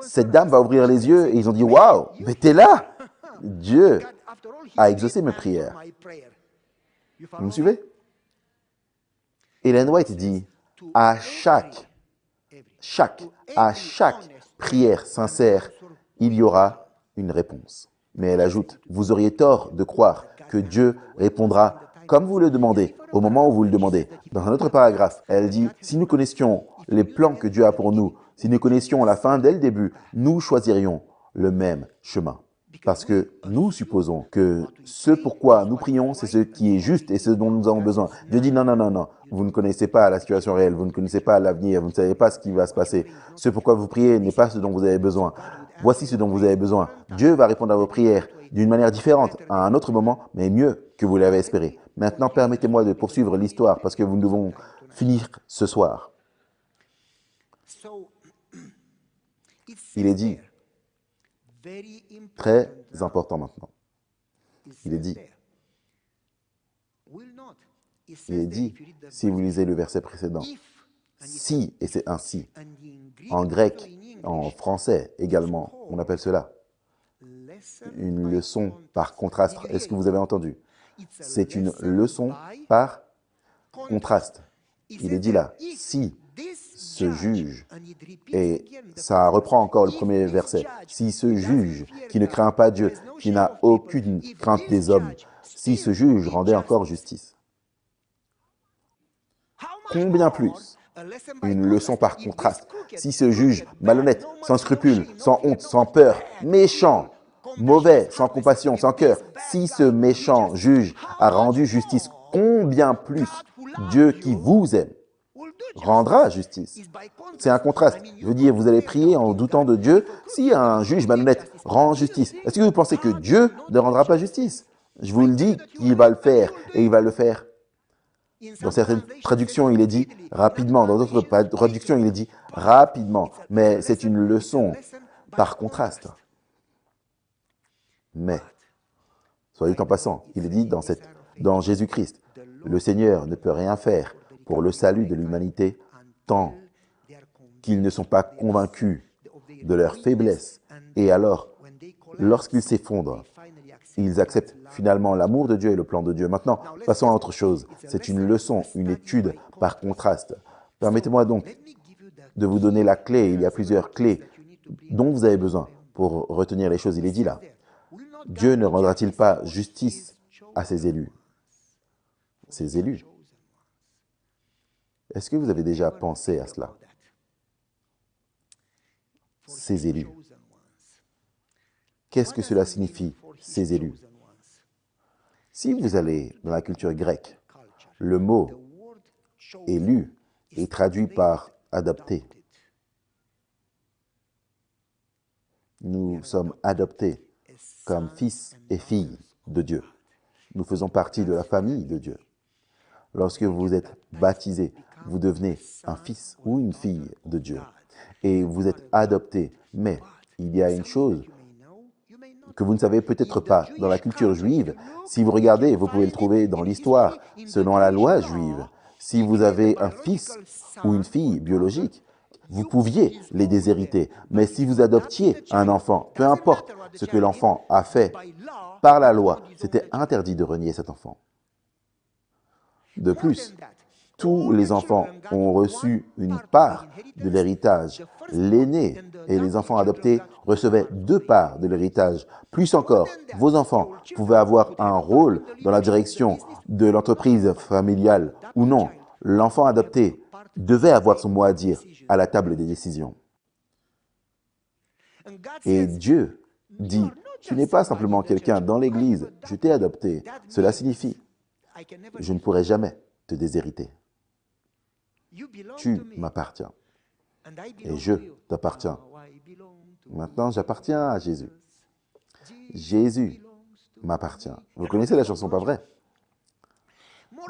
cette dame va ouvrir les yeux, et ils ont dit, waouh, mais t'es là! Dieu a exaucé mes prières. Vous me suivez? Ellen White dit, à chaque prière sincère, il y aura une réponse. Mais elle ajoute, vous auriez tort de croire que Dieu répondra comme vous le demandez, au moment où vous le demandez. Dans un autre paragraphe, elle dit, si nous connaissions les plans que Dieu a pour nous, si nous connaissions la fin dès le début, nous choisirions le même chemin. Parce que nous supposons que ce pourquoi nous prions, c'est ce qui est juste et ce dont nous avons besoin. Dieu dit non, non, non, non. Vous ne connaissez pas la situation réelle, vous ne connaissez pas l'avenir, vous ne savez pas ce qui va se passer. Ce pourquoi vous priez n'est pas ce dont vous avez besoin. Voici ce dont vous avez besoin. Dieu va répondre à vos prières d'une manière différente, à un autre moment, mais mieux que vous l'avez espéré. Maintenant, permettez-moi de poursuivre l'histoire parce que nous devons finir ce soir. Il est dit, très important maintenant, il est dit, si vous lisez le verset précédent, si, et c'est ainsi, en grec, en français également, on appelle cela une leçon par contraste. Est-ce que vous avez entendu? C'est une leçon par contraste. Il est dit là, si ce juge, et ça reprend encore le premier verset, si ce juge qui ne craint pas Dieu, qui n'a aucune crainte des hommes, si ce juge rendait encore justice, combien plus une leçon par contraste, si ce juge malhonnête, sans scrupules, sans honte, sans peur, méchant, mauvais, sans compassion, sans cœur, si ce méchant juge a rendu justice, combien plus Dieu qui vous aime rendra justice. C'est un contraste. Je veux dire, vous allez prier en doutant de Dieu. Si un juge malhonnête rend justice, est-ce que vous pensez que Dieu ne rendra pas justice? Je vous le dis qu'il va le faire, et il va le faire. Dans certaines traductions, il est dit rapidement. Dans d'autres traductions, il est dit rapidement. Mais c'est une leçon par contraste. Mais, soit dit en passant, il est dit dans Jésus-Christ, le Seigneur ne peut rien faire pour le salut de l'humanité tant qu'ils ne sont pas convaincus de leur faiblesse. Et alors, lorsqu'ils s'effondrent, ils acceptent finalement l'amour de Dieu et le plan de Dieu. Maintenant, passons à autre chose. C'est une leçon, une étude par contraste. Permettez-moi donc de vous donner la clé. Il y a plusieurs clés dont vous avez besoin pour retenir les choses. Il est dit là, Dieu ne rendra-t-il pas justice à ses élus? Ses élus. Est-ce que vous avez déjà pensé à cela? Ses élus. Qu'est-ce que cela signifie, ses élus? Si vous allez dans la culture grecque, le mot « élu » est traduit par « adopté ». Nous sommes adoptés comme fils et filles de Dieu. Nous faisons partie de la famille de Dieu. Lorsque vous êtes baptisé, vous devenez un fils ou une fille de Dieu. Et vous êtes adopté. Mais il y a une chose que vous ne savez peut-être pas. Dans la culture juive, si vous regardez, vous pouvez le trouver dans l'histoire, selon la loi juive, si vous avez un fils ou une fille biologique, vous pouviez les déshériter. Mais si vous adoptiez un enfant, peu importe ce que l'enfant a fait par la loi, c'était interdit de renier cet enfant. De plus, tous les enfants ont reçu une part de l'héritage. L'aîné et les enfants adoptés recevaient 2 parts de l'héritage. Plus encore, vos enfants pouvaient avoir un rôle dans la direction de l'entreprise familiale ou non. L'enfant adopté devait avoir son mot à dire à la table des décisions. Et Dieu dit, tu n'es pas simplement quelqu'un dans l'Église, je t'ai adopté. Cela signifie, je ne pourrai jamais te déshériter. Tu m'appartiens et je t'appartiens. Maintenant, j'appartiens à Jésus. Jésus m'appartient. Vous connaissez la chanson, pas vrai?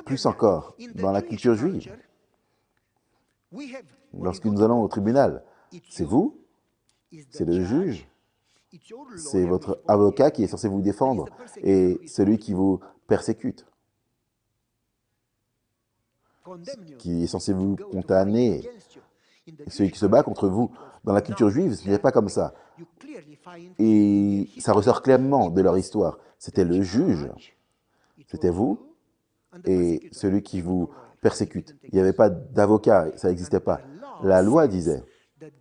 Plus encore, dans la culture juive, lorsque nous allons au tribunal, c'est vous, c'est le juge, c'est votre avocat qui est censé vous défendre et celui qui vous persécute, qui est censé vous condamner, celui qui se bat contre vous. Dans la culture juive, ce n'est pas comme ça. Et ça ressort clairement de leur histoire. C'était le juge, c'était vous et celui qui vous persécute. Il n'y avait pas d'avocat, ça n'existait pas. La loi disait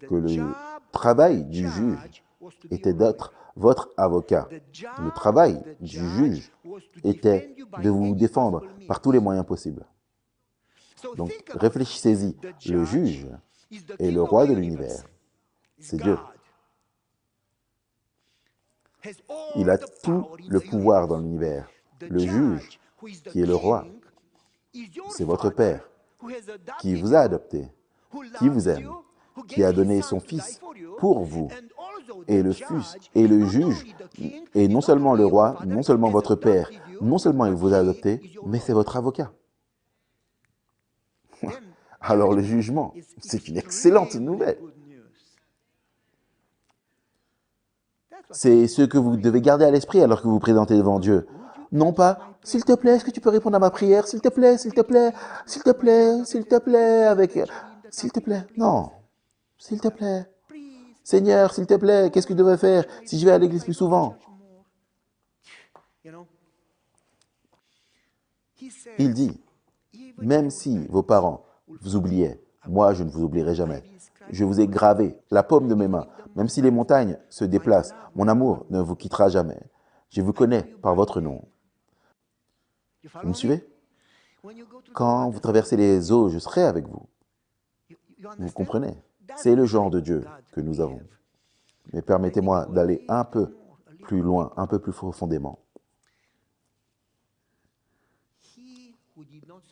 que le travail du juge était d'être votre avocat. Le travail du juge était de vous défendre par tous les moyens possibles. Donc, réfléchissez-y. Le juge est le roi de l'univers. C'est Dieu. Il a tout le pouvoir dans l'univers. Le juge, qui est le roi, c'est votre Père, qui vous a adopté, qui vous aime, qui a donné son Fils pour vous. Et le Fils et le juge, et non seulement le roi, non seulement votre Père, non seulement il vous a adopté, mais c'est votre avocat. Alors le jugement, c'est une excellente nouvelle. C'est ce que vous devez garder à l'esprit alors que vous vous présentez devant Dieu. Non pas, s'il te plaît, est-ce que tu peux répondre à ma prière? S'il te plaît, s'il te plaît, s'il te plaît, s'il te plaît, avec... S'il te plaît, non. S'il te plaît. Seigneur, s'il te plaît, qu'est-ce que je devrais faire si je vais à l'église plus souvent? Il dit, même si vos parents vous oubliaient, moi je ne vous oublierai jamais. Je vous ai gravé la paume de mes mains. Même si les montagnes se déplacent, mon amour ne vous quittera jamais. Je vous connais par votre nom. Vous me suivez? Quand vous traversez les eaux, je serai avec vous. Vous comprenez? C'est le genre de Dieu que nous avons. Mais permettez-moi d'aller un peu plus loin, un peu plus profondément.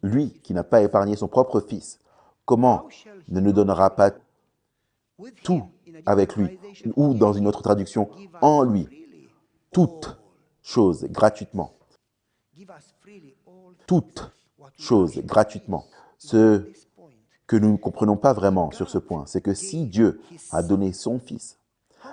Lui qui n'a pas épargné son propre Fils, comment ne nous donnera pas tout avec lui? Ou dans une autre traduction, en lui, toutes choses gratuitement. Toutes choses gratuitement. Ce que nous ne comprenons pas vraiment sur ce point, c'est que si Dieu a donné son Fils,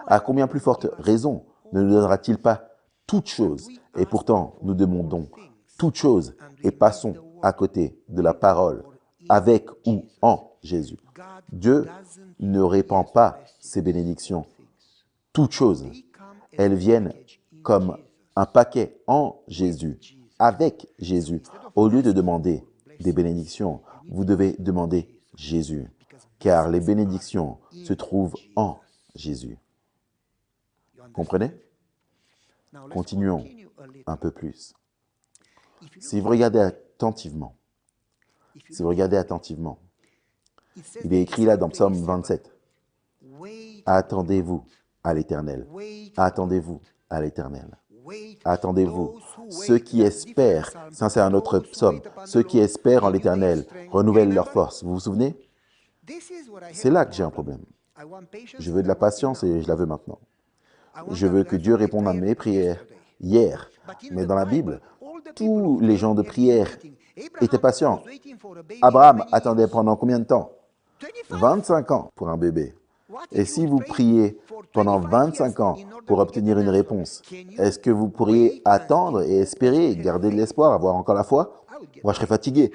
à combien plus forte raison ne nous donnera-t-il pas toutes choses? Et pourtant, nous demandons toutes choses et passons à côté de la parole, avec ou en Jésus. Dieu ne répand pas ses bénédictions. Toutes choses, elles viennent comme un paquet en Jésus, avec Jésus. Au lieu de demander des bénédictions, vous devez demander Jésus, car les bénédictions se trouvent en Jésus. Comprenez? Continuons un peu plus. Si vous regardez attentivement, il est écrit là dans Psaume 27, « Attendez-vous à l'Éternel, attendez-vous à l'Éternel, attendez-vous. Ceux qui espèrent, ça c'est un autre psaume, ceux qui espèrent en l'Éternel renouvellent leur force. » Vous vous souvenez? C'est là que j'ai un problème. Je veux de la patience et je la veux maintenant. Je veux que Dieu réponde à mes prières hier. Mais dans la Bible, tous les gens de prière étaient patients. Abraham attendait pendant combien de temps? 25 ans pour un bébé. Et si vous priez pendant 25 ans pour obtenir une réponse, est-ce que vous pourriez attendre et espérer, garder de l'espoir, avoir encore la foi? Moi, je serais fatigué.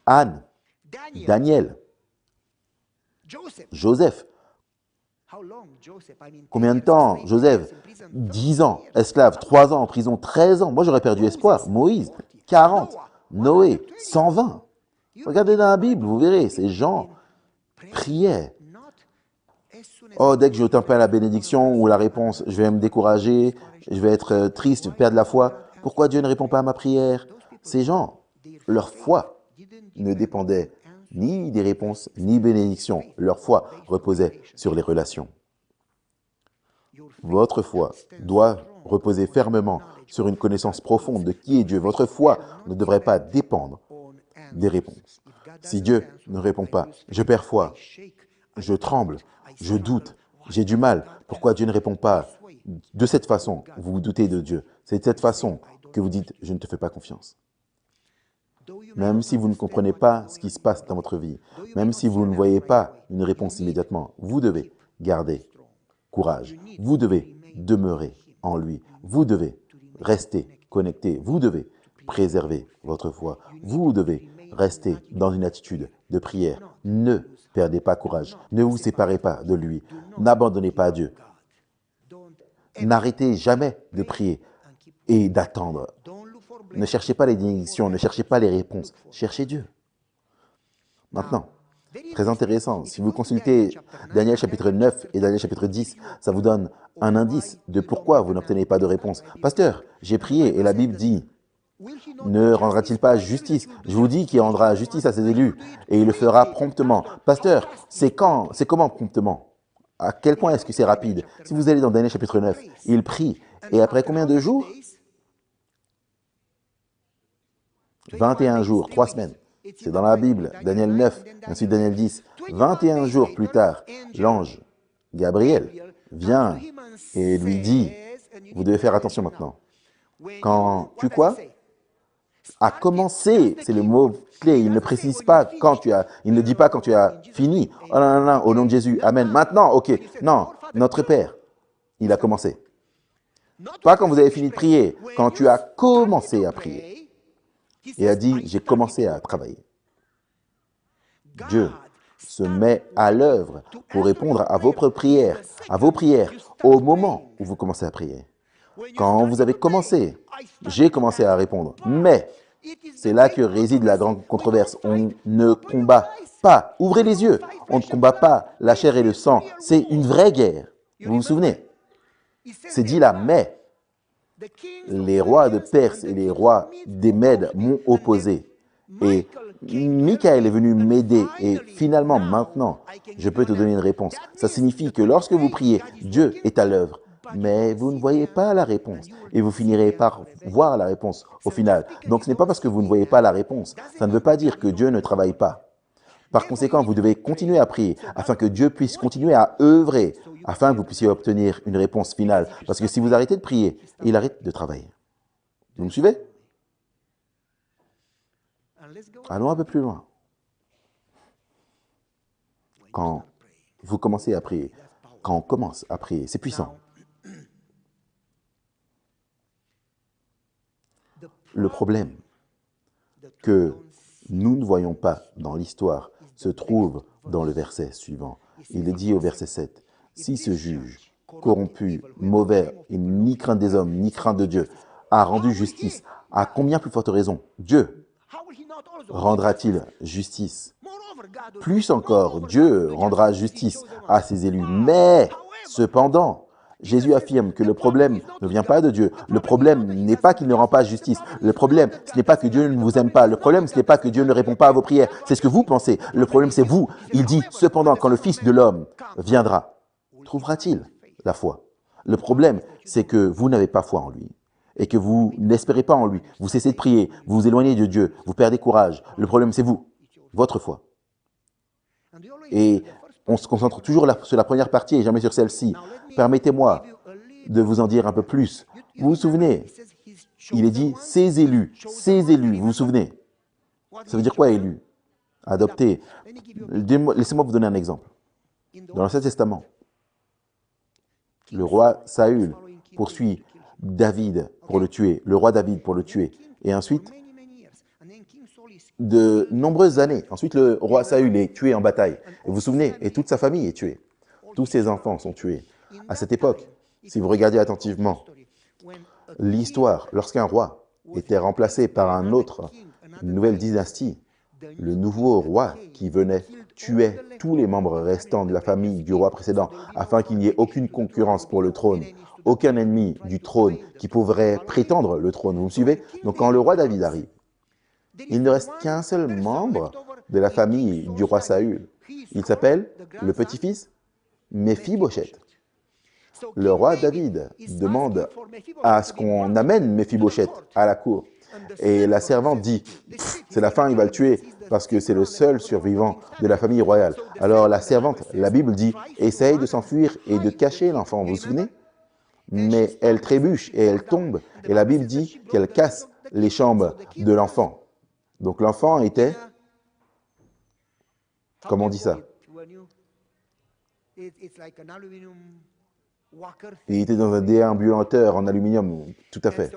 Anne, Daniel, Joseph. Combien de temps, Joseph? 10 ans, esclave, 3 ans en prison, 13 ans. Moi, j'aurais perdu espoir. Moïse, 40. Noé, 120. Regardez dans la Bible, vous verrez, ces gens priaient. Oh, dès que je n'obtiens pas la bénédiction ou la réponse, je vais me décourager, je vais être triste, perdre la foi. Pourquoi Dieu ne répond pas à ma prière? Ces gens, leur foi ne dépendait ni des réponses, ni bénédictions. Leur foi reposait sur les relations. Votre foi doit reposer fermement sur une connaissance profonde de qui est Dieu. Votre foi ne devrait pas dépendre des réponses. Si Dieu ne répond pas, je perds foi, je tremble, je doute, j'ai du mal. Pourquoi Dieu ne répond pas de cette façon? Vous vous doutez de Dieu. C'est de cette façon que vous dites, je ne te fais pas confiance. Même si vous ne comprenez pas ce qui se passe dans votre vie, même si vous ne voyez pas une réponse immédiatement, vous devez garder courage. Vous devez demeurer en lui. Vous devez rester connecté. Vous devez préserver votre foi. Vous devez rester dans une attitude de prière. Ne perdez pas courage. Ne vous séparez pas de lui. N'abandonnez pas Dieu. N'arrêtez jamais de prier et d'attendre. Ne cherchez pas les bénédictions, ne cherchez pas les réponses. Cherchez Dieu. Maintenant, très intéressant, si vous consultez Daniel chapitre 9 et Daniel chapitre 10, ça vous donne un indice de pourquoi vous n'obtenez pas de réponse. Pasteur, j'ai prié et la Bible dit, ne rendra-t-il pas justice? Je vous dis qu'il rendra justice à ses élus et il le fera promptement. Pasteur, c'est comment promptement? À quel point est-ce que c'est rapide? Si vous allez dans Daniel chapitre 9, il prie et après combien de jours? 21 jours, 3 semaines. C'est dans la Bible, Daniel 9, ensuite Daniel 10. 21 jours plus tard, l'ange Gabriel vient et lui dit, vous devez faire attention maintenant. Quand tu quoi? A commencé, c'est le mot clé, il ne précise pas quand tu as, il ne dit pas quand tu as fini. Oh non, non, non, au nom de Jésus, amen. Maintenant, ok, non, notre Père, il a commencé. Pas quand vous avez fini de prier, quand tu as commencé à prier. Et a dit, j'ai commencé à travailler. Dieu se met à l'œuvre pour répondre à vos prières, au moment où vous commencez à prier. Quand vous avez commencé, j'ai commencé à répondre. Mais c'est là que réside la grande controverse. On ne combat pas, ouvrez les yeux, on ne combat pas la chair et le sang. C'est une vraie guerre. Vous vous souvenez? C'est dit là, mais les rois de Perse et les rois des Mèdes m'ont opposé. Et Michael est venu m'aider et finalement, maintenant, je peux te donner une réponse. Ça signifie que lorsque vous priez, Dieu est à l'œuvre, mais vous ne voyez pas la réponse et vous finirez par voir la réponse au final. Donc, ce n'est pas parce que vous ne voyez pas la réponse. Ça ne veut pas dire que Dieu ne travaille pas. Par conséquent, vous devez continuer à prier afin que Dieu puisse continuer à œuvrer, afin que vous puissiez obtenir une réponse finale. Parce que si vous arrêtez de prier, il arrête de travailler. Vous me suivez? Allons un peu plus loin. Quand vous commencez à prier, quand on commence à prier, c'est puissant. Le problème que nous ne voyons pas dans l'histoire se trouve dans le verset suivant. Il est dit au verset 7, « Si ce juge, corrompu, mauvais, et ni crainte des hommes, ni crainte de Dieu, a rendu justice, à combien plus forte raison Dieu rendra-t-il justice? Plus encore, Dieu rendra justice à ses élus. Mais, cependant, Jésus affirme que le problème ne vient pas de Dieu. Le problème n'est pas qu'il ne rend pas justice. Le problème, ce n'est pas que Dieu ne vous aime pas. Le problème, ce n'est pas que Dieu ne répond pas à vos prières. C'est ce que vous pensez. Le problème, c'est vous. Il dit, cependant, quand le Fils de l'homme viendra, trouvera-t-il la foi? Le problème, c'est que vous n'avez pas foi en lui et que vous n'espérez pas en lui. Vous cessez de prier, vous vous éloignez de Dieu, vous perdez courage. Le problème, c'est vous, votre foi. Et on se concentre toujours sur la première partie et jamais sur celle-ci. Permettez-moi de vous en dire un peu plus. Vous vous souvenez, il est dit « ses élus », vous vous souvenez? Ça veut dire quoi, élus? Adoptés. Laissez-moi vous donner un exemple. Dans l'Ancien Testament, le roi Saül poursuit David pour le tuer, le roi David pour le tuer. Et ensuite, de nombreuses années, ensuite le roi Saül est tué en bataille. Et vous vous souvenez, et toute sa famille est tuée. Tous ses enfants sont tués. À cette époque, si vous regardez attentivement l'histoire, lorsqu'un roi était remplacé par un autre, une nouvelle dynastie, le nouveau roi qui venait tuait tous les membres restants de la famille du roi précédent afin qu'il n'y ait aucune concurrence pour le trône, aucun ennemi du trône qui pourrait prétendre le trône. Vous me suivez? Donc quand le roi David arrive, il ne reste qu'un seul membre de la famille du roi Saül. Il s'appelle le petit-fils Méphibosheth. Le roi David demande à ce qu'on amène Méphibosheth à la cour. Et la servante dit, c'est la fin, il va le tuer. parce que c'est le seul survivant de la famille royale. Alors la servante, la Bible dit, essaye de s'enfuir et de cacher l'enfant, vous vous souvenez? Mais elle trébuche et elle tombe. Et la Bible dit qu'elle casse les jambes de l'enfant. Donc l'enfant était, comment on dit ça? Il était dans un déambulateur en aluminium, tout à fait.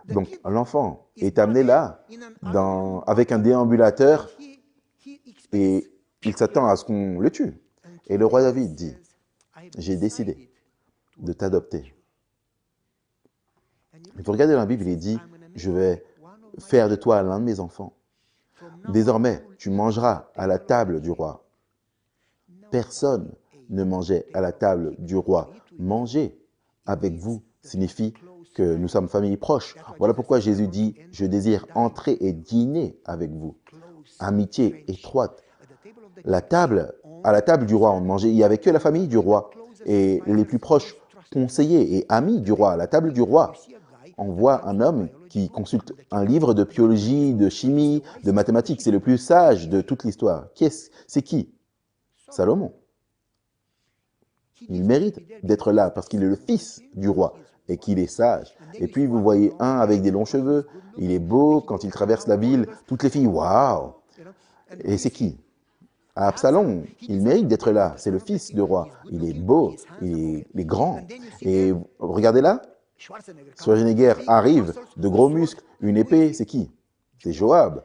Donc l'enfant est amené là, avec un déambulateur, et il s'attend à ce qu'on le tue. Et le roi David dit, j'ai décidé de t'adopter. Il faut regarder dans la Bible, il est dit, je vais faire de toi l'un de mes enfants. Désormais, tu mangeras à la table du roi. Personne ne mangeait à la table du roi. Manger avec vous signifie que nous sommes famille proche. Voilà pourquoi Jésus dit, je désire entrer et dîner avec vous. Amitié étroite. À la table du roi, on mangeait, il n'y avait que la famille du roi et les plus proches conseillers et amis du roi. À la table du roi, on voit un homme qui consulte un livre de biologie, de chimie, de mathématiques. C'est le plus sage de toute l'histoire. C'est qui? Salomon. Il mérite d'être là parce qu'il est le fils du roi et qu'il est sage. Et puis vous voyez un avec des longs cheveux. Il est beau quand il traverse la ville. Toutes les filles, waouh! Et c'est qui? Absalom, il mérite d'être là. C'est le fils du roi. Il est beau, il est grand. Et regardez là, Schwarzenegger arrive, de gros muscles, une épée, c'est qui? C'est Joab.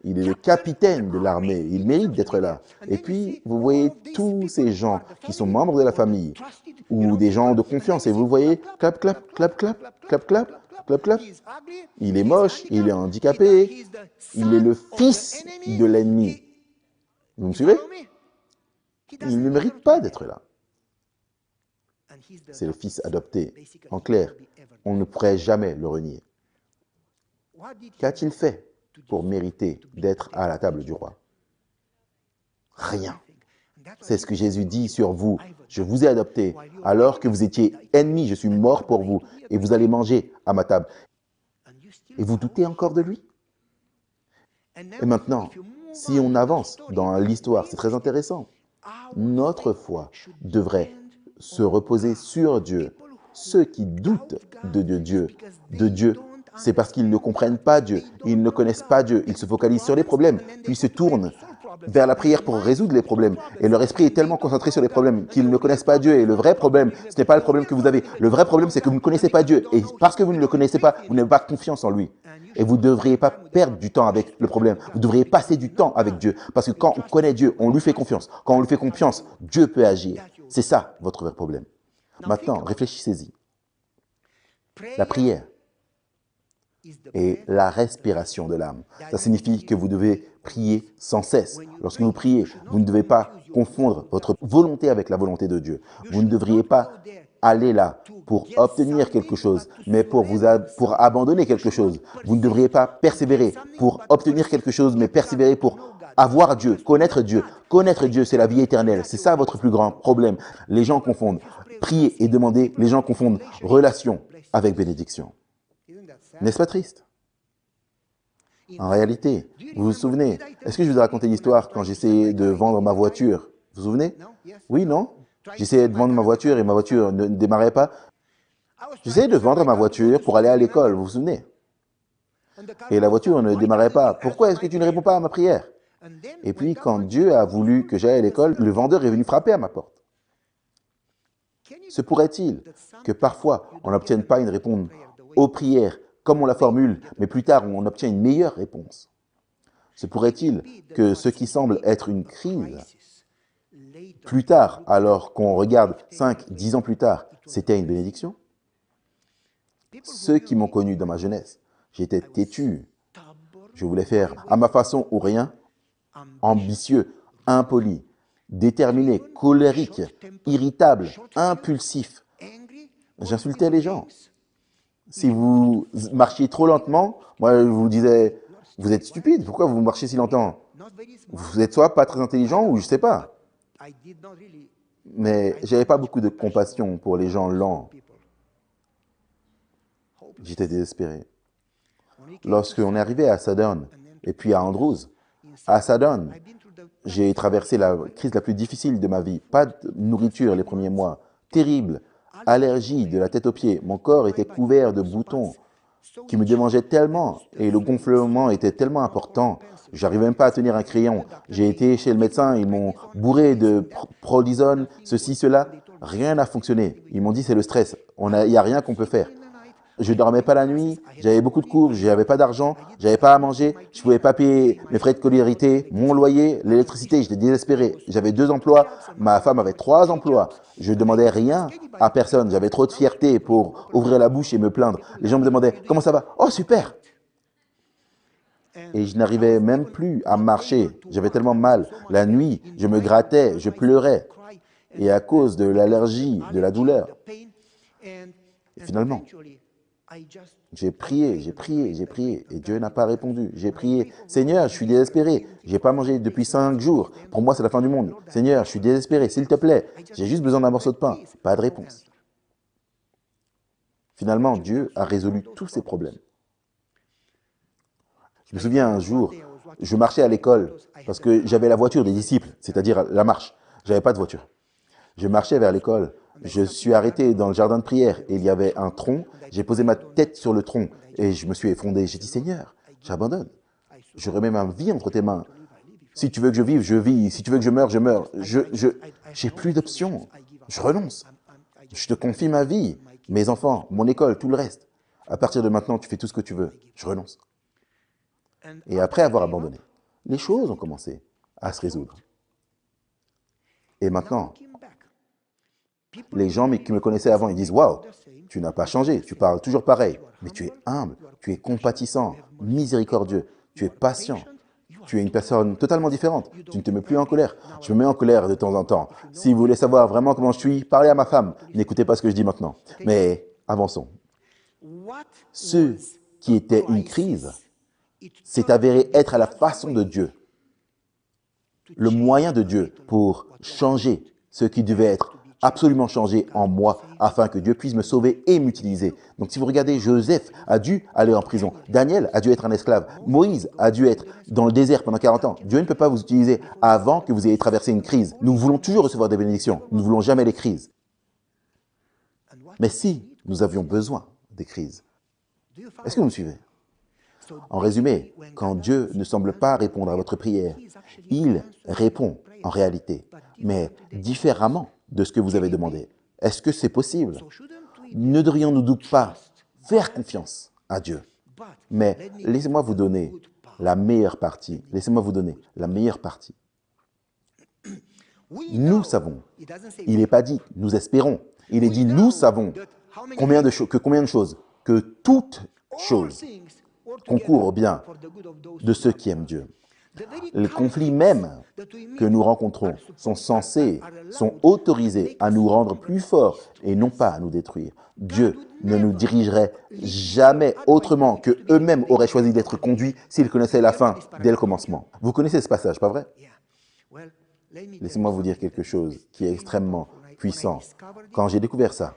Il est le capitaine de l'armée, il mérite d'être là. Et puis, vous voyez tous ces gens qui sont membres de la famille, ou des gens de confiance, et vous voyez, clap, clap, clap, clap, clap, clap, clap, clap. Il est moche, il est handicapé, il est le fils de l'ennemi. Vous me suivez? Il ne mérite pas d'être là. C'est le fils adopté. En clair, on ne pourrait jamais le renier. Qu'a-t-il fait pour mériter d'être à la table du roi? Rien. C'est ce que Jésus dit sur vous. Je vous ai adopté. Alors que vous étiez ennemis, je suis mort pour vous. Et vous allez manger à ma table. Et vous doutez encore de lui? Et maintenant, si on avance dans l'histoire, c'est très intéressant. Notre foi devrait se reposer sur Dieu. Ceux qui doutent de Dieu, c'est parce qu'ils ne comprennent pas Dieu. Ils ne connaissent pas Dieu. Ils se focalisent sur les problèmes, puis se tournent vers la prière pour résoudre les problèmes. Et leur esprit est tellement concentré sur les problèmes qu'ils ne connaissent pas Dieu. Et le vrai problème, ce n'est pas le problème que vous avez. Le vrai problème, c'est que vous ne connaissez pas Dieu. Et parce que vous ne le connaissez pas, vous n'avez pas confiance en lui. Et vous ne devriez pas perdre du temps avec le problème. Vous devriez passer du temps avec Dieu. Parce que quand on connaît Dieu, on lui fait confiance. Quand on lui fait confiance, Dieu peut agir. C'est ça, votre vrai problème. Maintenant, réfléchissez-y. La prière et la respiration de l'âme. Ça signifie que vous devez prier sans cesse. Lorsque vous priez, vous ne devez pas confondre votre volonté avec la volonté de Dieu. Vous ne devriez pas aller là pour obtenir quelque chose, mais pour abandonner quelque chose. Vous ne devriez pas persévérer pour obtenir quelque chose, mais persévérer pour avoir Dieu, connaître Dieu. Connaître Dieu, c'est la vie éternelle. C'est ça votre plus grand problème. Les gens confondent prier et demander, les gens confondent relation avec bénédiction. N'est-ce pas triste? En réalité, vous vous souvenez, est-ce que je vous ai raconté l'histoire quand j'essayais de vendre ma voiture? Vous vous souvenez? Oui, non? J'essayais de vendre ma voiture et ma voiture ne démarrait pas. J'essayais de vendre ma voiture pour aller à l'école, vous vous souvenez? Et la voiture ne démarrait pas. Pourquoi est-ce que tu ne réponds pas à ma prière? Et puis, quand Dieu a voulu que j'aille à l'école, le vendeur est venu frapper à ma porte. Se pourrait-il que parfois, on n'obtienne pas une réponse aux prières comme on la formule, mais plus tard, on obtient une meilleure réponse? Se pourrait-il que ce qui semble être une crise, plus tard, alors qu'on regarde 5, 10 ans plus tard, c'était une bénédiction? Ceux qui m'ont connu dans ma jeunesse, j'étais têtu. Je voulais faire à ma façon ou rien, ambitieux, impoli, déterminé, colérique, irritable, impulsif. J'insultais les gens. Si vous marchiez trop lentement, moi je vous disais, vous êtes stupide, pourquoi vous marchez si lentement? Vous êtes soit pas très intelligent ou je ne sais pas. Mais je n'avais pas beaucoup de compassion pour les gens lents. J'étais désespéré. Lorsqu'on est arrivé à Southern et puis à Andrews, À Sadon, j'ai traversé la crise la plus difficile de ma vie. Pas de nourriture les premiers mois. Terrible. Allergie de la tête aux pieds. Mon corps était couvert de boutons qui me démangeaient tellement et le gonflement était tellement important. J'arrivais même pas à tenir un crayon. J'ai été chez le médecin, ils m'ont bourré de Prolizone, ceci, cela. Rien n'a fonctionné. Ils m'ont dit c'est le stress. Il n'y a rien qu'on peut faire. Je ne dormais pas la nuit, j'avais beaucoup de cours, je n'avais pas d'argent, je n'avais pas à manger, je ne pouvais pas payer mes frais de scolarité, mon loyer, l'électricité, j'étais désespéré. J'avais 2 emplois, ma femme avait 3 emplois. Je ne demandais rien à personne, j'avais trop de fierté pour ouvrir la bouche et me plaindre. Les gens me demandaient « Comment ça va ?»« Oh, super !» Et je n'arrivais même plus à marcher, j'avais tellement mal. La nuit, je me grattais, je pleurais. Et à cause de l'allergie, de la douleur. Et finalement, j'ai prié, j'ai prié, j'ai prié, et Dieu n'a pas répondu. J'ai prié, Seigneur, je suis désespéré, je n'ai pas mangé depuis 5 jours. Pour moi, c'est la fin du monde. Seigneur, je suis désespéré, s'il te plaît, j'ai juste besoin d'un morceau de pain. Pas de réponse. Finalement, Dieu a résolu tous ces problèmes. Je me souviens un jour, je marchais à l'école parce que j'avais la voiture des disciples, c'est-à-dire la marche. Je n'avais pas de voiture. Je marchais vers l'école. Je suis arrêté dans le jardin de prière et il y avait un tronc. J'ai posé ma tête sur le tronc et je me suis effondré. J'ai dit, Seigneur, j'abandonne. Je remets ma vie entre tes mains. Si tu veux que je vive, je vis. Si tu veux que je meure, je meurs. J'ai plus d'options. Je renonce. Je te confie ma vie, mes enfants, mon école, tout le reste. À partir de maintenant, tu fais tout ce que tu veux. Je renonce. Et après avoir abandonné, les choses ont commencé à se résoudre. Et maintenant, les gens qui me connaissaient avant, ils disent « Waouh, tu n'as pas changé, tu parles toujours pareil, mais tu es humble, tu es compatissant, miséricordieux, tu es patient, tu es une personne totalement différente, tu ne te mets plus en colère. » Je me mets en colère de temps en temps. Si vous voulez savoir vraiment comment je suis, parlez à ma femme. N'écoutez pas ce que je dis maintenant. Mais avançons. Ce qui était une crise s'est avéré être à la façon de Dieu, le moyen de Dieu pour changer ce qui devait être absolument changé en moi afin que Dieu puisse me sauver et m'utiliser. Donc si vous regardez, Joseph a dû aller en prison, Daniel a dû être un esclave, Moïse a dû être dans le désert pendant 40 ans. Dieu ne peut pas vous utiliser avant que vous ayez traversé une crise. Nous voulons toujours recevoir des bénédictions, nous ne voulons jamais les crises. Mais si nous avions besoin des crises, est-ce que vous me suivez? En résumé, quand Dieu ne semble pas répondre à votre prière, il répond en réalité, mais différemment de ce que vous avez demandé. Est-ce que c'est possible? Ne devrions-nous donc pas faire confiance à Dieu? Mais laissez-moi vous donner la meilleure partie. Laissez-moi vous donner la meilleure partie. Nous savons. Il n'est pas dit « nous espérons ». Il est dit « nous savons » combien de choses, que toutes choses concourent au bien de ceux qui aiment Dieu. Les conflits même que nous rencontrons sont autorisés à nous rendre plus forts et non pas à nous détruire. Dieu ne nous dirigerait jamais autrement que eux-mêmes auraient choisi d'être conduits s'ils connaissaient la fin dès le commencement. Vous connaissez ce passage, pas vrai? Laissez-moi vous dire quelque chose qui est extrêmement puissant. Quand j'ai découvert ça,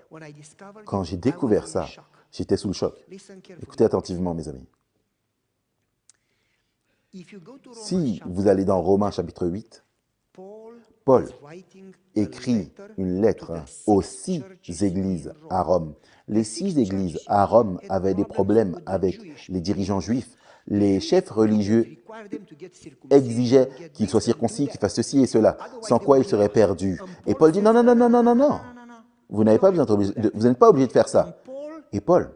j'étais sous le choc. Écoutez attentivement, mes amis. Si vous allez dans Romains chapitre 8, Paul écrit une lettre aux 6 églises à Rome. Les 6 églises à Rome avaient des problèmes avec les dirigeants juifs. Les chefs religieux exigeaient qu'ils soient circoncis, qu'ils fassent ceci et cela, sans quoi ils seraient perdus. Et Paul dit non, non, non, non, non, non, non. Vous n'êtes pas obligé de faire ça. Et Paul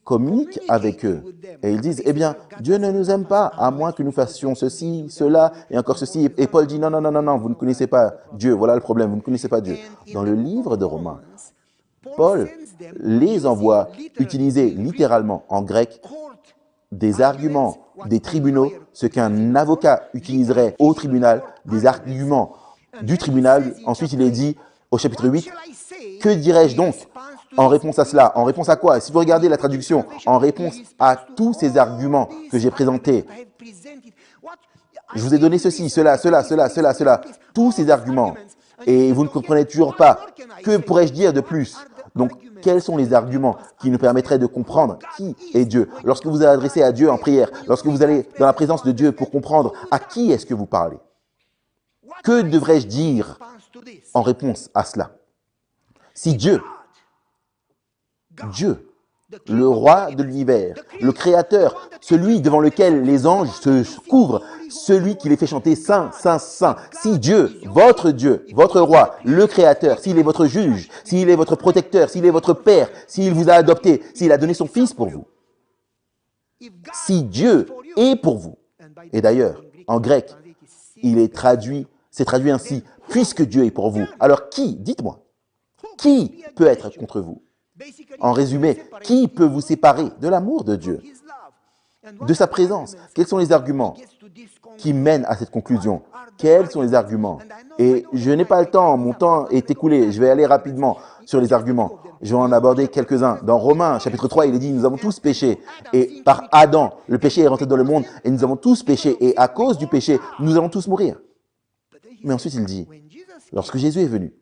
communique avec eux et ils disent, eh bien, Dieu ne nous aime pas, à moins que nous fassions ceci, cela et encore ceci. Et Paul dit, non, non, non, non, non, vous ne connaissez pas Dieu, voilà le problème, vous ne connaissez pas Dieu. Dans le livre de Romains, Paul les envoie utiliser littéralement en grec des arguments des tribunaux, ce qu'un avocat utiliserait au tribunal, des arguments du tribunal. Ensuite, il est dit au chapitre 8, que dirais-je donc en réponse à cela? En réponse à quoi? Si vous regardez la traduction, en réponse à tous ces arguments que j'ai présentés, je vous ai donné ceci, cela, tous ces arguments, et vous ne comprenez toujours pas. Que pourrais-je dire de plus? Donc, quels sont les arguments qui nous permettraient de comprendre qui est Dieu? Lorsque vous vous adressez à Dieu en prière, lorsque vous allez dans la présence de Dieu pour comprendre à qui est-ce que vous parlez, que devrais-je dire en réponse à cela? Si Dieu, le roi de l'univers, le créateur, celui devant lequel les anges se couvrent, celui qui les fait chanter Saint, Saint, Saint. Si Dieu, votre roi, le créateur, s'il est votre juge, s'il est votre protecteur, s'il est votre père, s'il vous a adopté, s'il a donné son fils pour vous, si Dieu est pour vous, et d'ailleurs, en grec, c'est traduit ainsi, puisque Dieu est pour vous, alors qui, dites-moi, qui peut être contre vous? En résumé, qui peut vous séparer de l'amour de Dieu, de sa présence? Quels sont les arguments qui mènent à cette conclusion? Quels sont les arguments? Et je n'ai pas le temps, mon temps est écoulé, je vais aller rapidement sur les arguments. Je vais en aborder quelques-uns. Dans Romains, chapitre 3, il est dit, nous avons tous péché. Et par Adam, le péché est rentré dans le monde et nous avons tous péché. Et à cause du péché, nous allons tous mourir. Mais ensuite, il dit, lorsque Jésus est venu,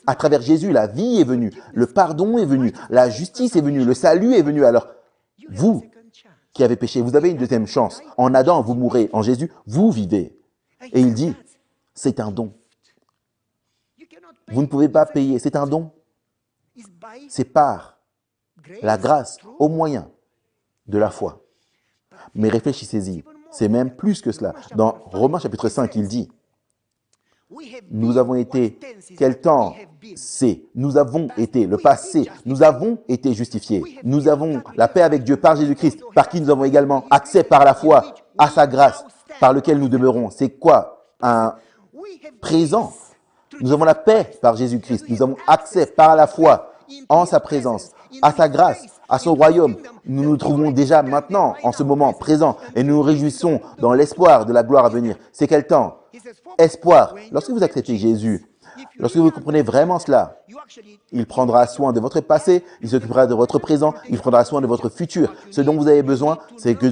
à travers Jésus, la vie est venue, le pardon est venu, la justice est venue, le salut est venu. Alors, vous qui avez péché, vous avez une deuxième chance. En Adam, vous mourrez. En Jésus, vous vivez. Et il dit, c'est un don. Vous ne pouvez pas payer, c'est un don. C'est par la grâce, au moyen de la foi. Mais réfléchissez-y, c'est même plus que cela. Dans Romains chapitre 5, il dit, nous avons été, quel temps c'est? Nous avons été, le passé, nous avons été justifiés. Nous avons la paix avec Dieu par Jésus-Christ, par qui nous avons également accès par la foi à sa grâce, par lequel nous demeurons. C'est quoi? Un présent. Nous avons la paix par Jésus-Christ. Nous avons accès par la foi en sa présence, à sa grâce, à son royaume. Nous nous trouvons déjà maintenant, en ce moment présent, et nous nous réjouissons dans l'espoir de la gloire à venir. C'est quel temps? Espoir. Lorsque vous acceptez Jésus, lorsque vous comprenez vraiment cela, il prendra soin de votre passé, il s'occupera de votre présent, il prendra soin de votre futur. Ce dont vous avez besoin, c'est que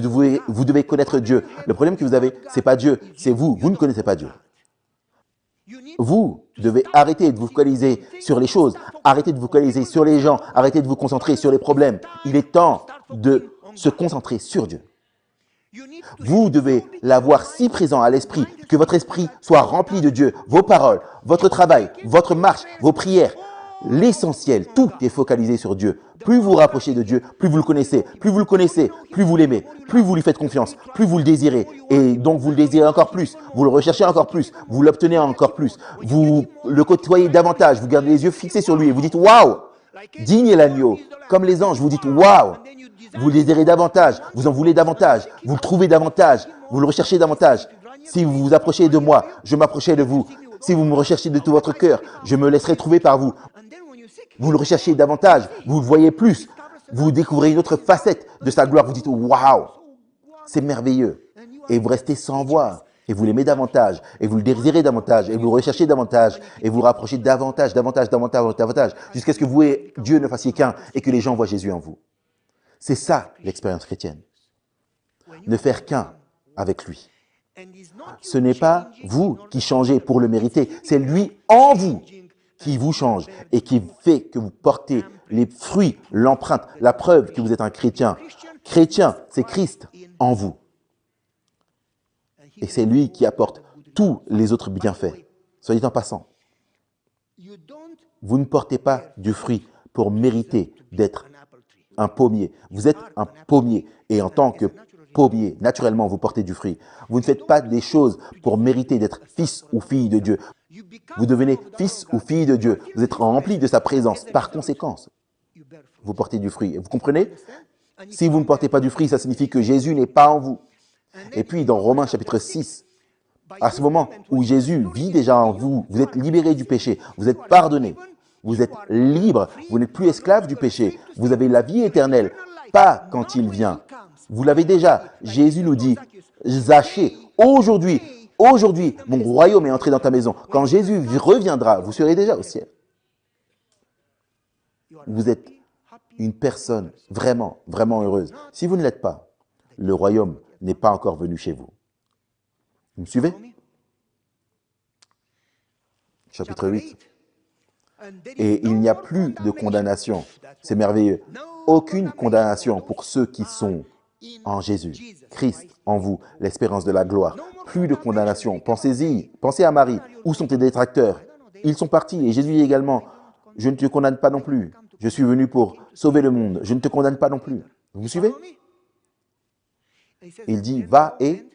vous devez connaître Dieu. Le problème que vous avez, ce n'est pas Dieu, c'est vous. Vous ne connaissez pas Dieu. Vous devez arrêter de vous focaliser sur les choses, arrêter de vous focaliser sur les gens, arrêter de vous concentrer sur les problèmes. Il est temps de se concentrer sur Dieu. Vous devez l'avoir si présent à l'esprit, que votre esprit soit rempli de Dieu, vos paroles, votre travail, votre marche, vos prières. L'essentiel, tout est focalisé sur Dieu. Plus vous vous rapprochez de Dieu, plus vous le connaissez, plus vous l'aimez, plus vous lui faites confiance, plus vous le désirez. Et donc vous le désirez encore plus, vous le recherchez encore plus, vous l'obtenez encore plus. Vous le côtoyez davantage, vous gardez les yeux fixés sur lui et vous dites « Waouh !» Digne est l'agneau, comme les anges, vous dites « Waouh !» Vous le désirez davantage, vous en voulez davantage, vous le trouvez davantage, vous le recherchez davantage. Si vous vous approchez de moi, je m'approcherai de vous. Si vous me recherchez de tout votre cœur, je me laisserai trouver par vous. Vous le recherchez davantage, vous le voyez plus, vous découvrez une autre facette de sa gloire, vous dites « Waouh !» C'est merveilleux. Et vous restez sans voix, et vous l'aimez davantage, et vous le désirez davantage, et vous le recherchez davantage, et vous vous rapprochez davantage, jusqu'à ce que vous et Dieu ne fassiez qu'un, et que les gens voient Jésus en vous. C'est ça l'expérience chrétienne. Ne faire qu'un avec lui. Ce n'est pas vous qui changez pour le mériter, c'est lui en vous qui vous change et qui fait que vous portez les fruits, l'empreinte, la preuve que vous êtes un chrétien. Chrétien, c'est Christ en vous. Et c'est lui qui apporte tous les autres bienfaits. Soit dit en passant, vous ne portez pas du fruit pour mériter d'être un pommier. Vous êtes un pommier et en tant que pommier, naturellement, vous portez du fruit. Vous ne faites pas des choses pour mériter d'être fils ou fille de Dieu. Vous devenez fils ou fille de Dieu. Vous êtes rempli de sa présence. Par conséquence, vous portez du fruit. Vous comprenez? Si vous ne portez pas du fruit, ça signifie que Jésus n'est pas en vous. Et puis, dans Romains chapitre 6, à ce moment où Jésus vit déjà en vous, vous êtes libéré du péché, vous êtes pardonné. Vous êtes libre, vous n'êtes plus esclave du péché. Vous avez la vie éternelle, pas quand il vient. Vous l'avez déjà. Jésus nous dit, Zachée, aujourd'hui, mon royaume est entré dans ta maison. Quand Jésus reviendra, vous serez déjà au ciel. Vous êtes une personne vraiment, vraiment heureuse. Si vous ne l'êtes pas, le royaume n'est pas encore venu chez vous. Vous me suivez? Chapitre 8. Et il n'y a plus de condamnation. C'est merveilleux. Aucune condamnation pour ceux qui sont en Jésus. Christ en vous, l'espérance de la gloire. Plus de condamnation. Pensez-y. Pensez à Marie. Où sont tes détracteurs? Ils sont partis. Et Jésus dit également, je ne te condamne pas non plus. Je suis venu pour sauver le monde. Je ne te condamne pas non plus. Vous me suivez? Il dit, va et,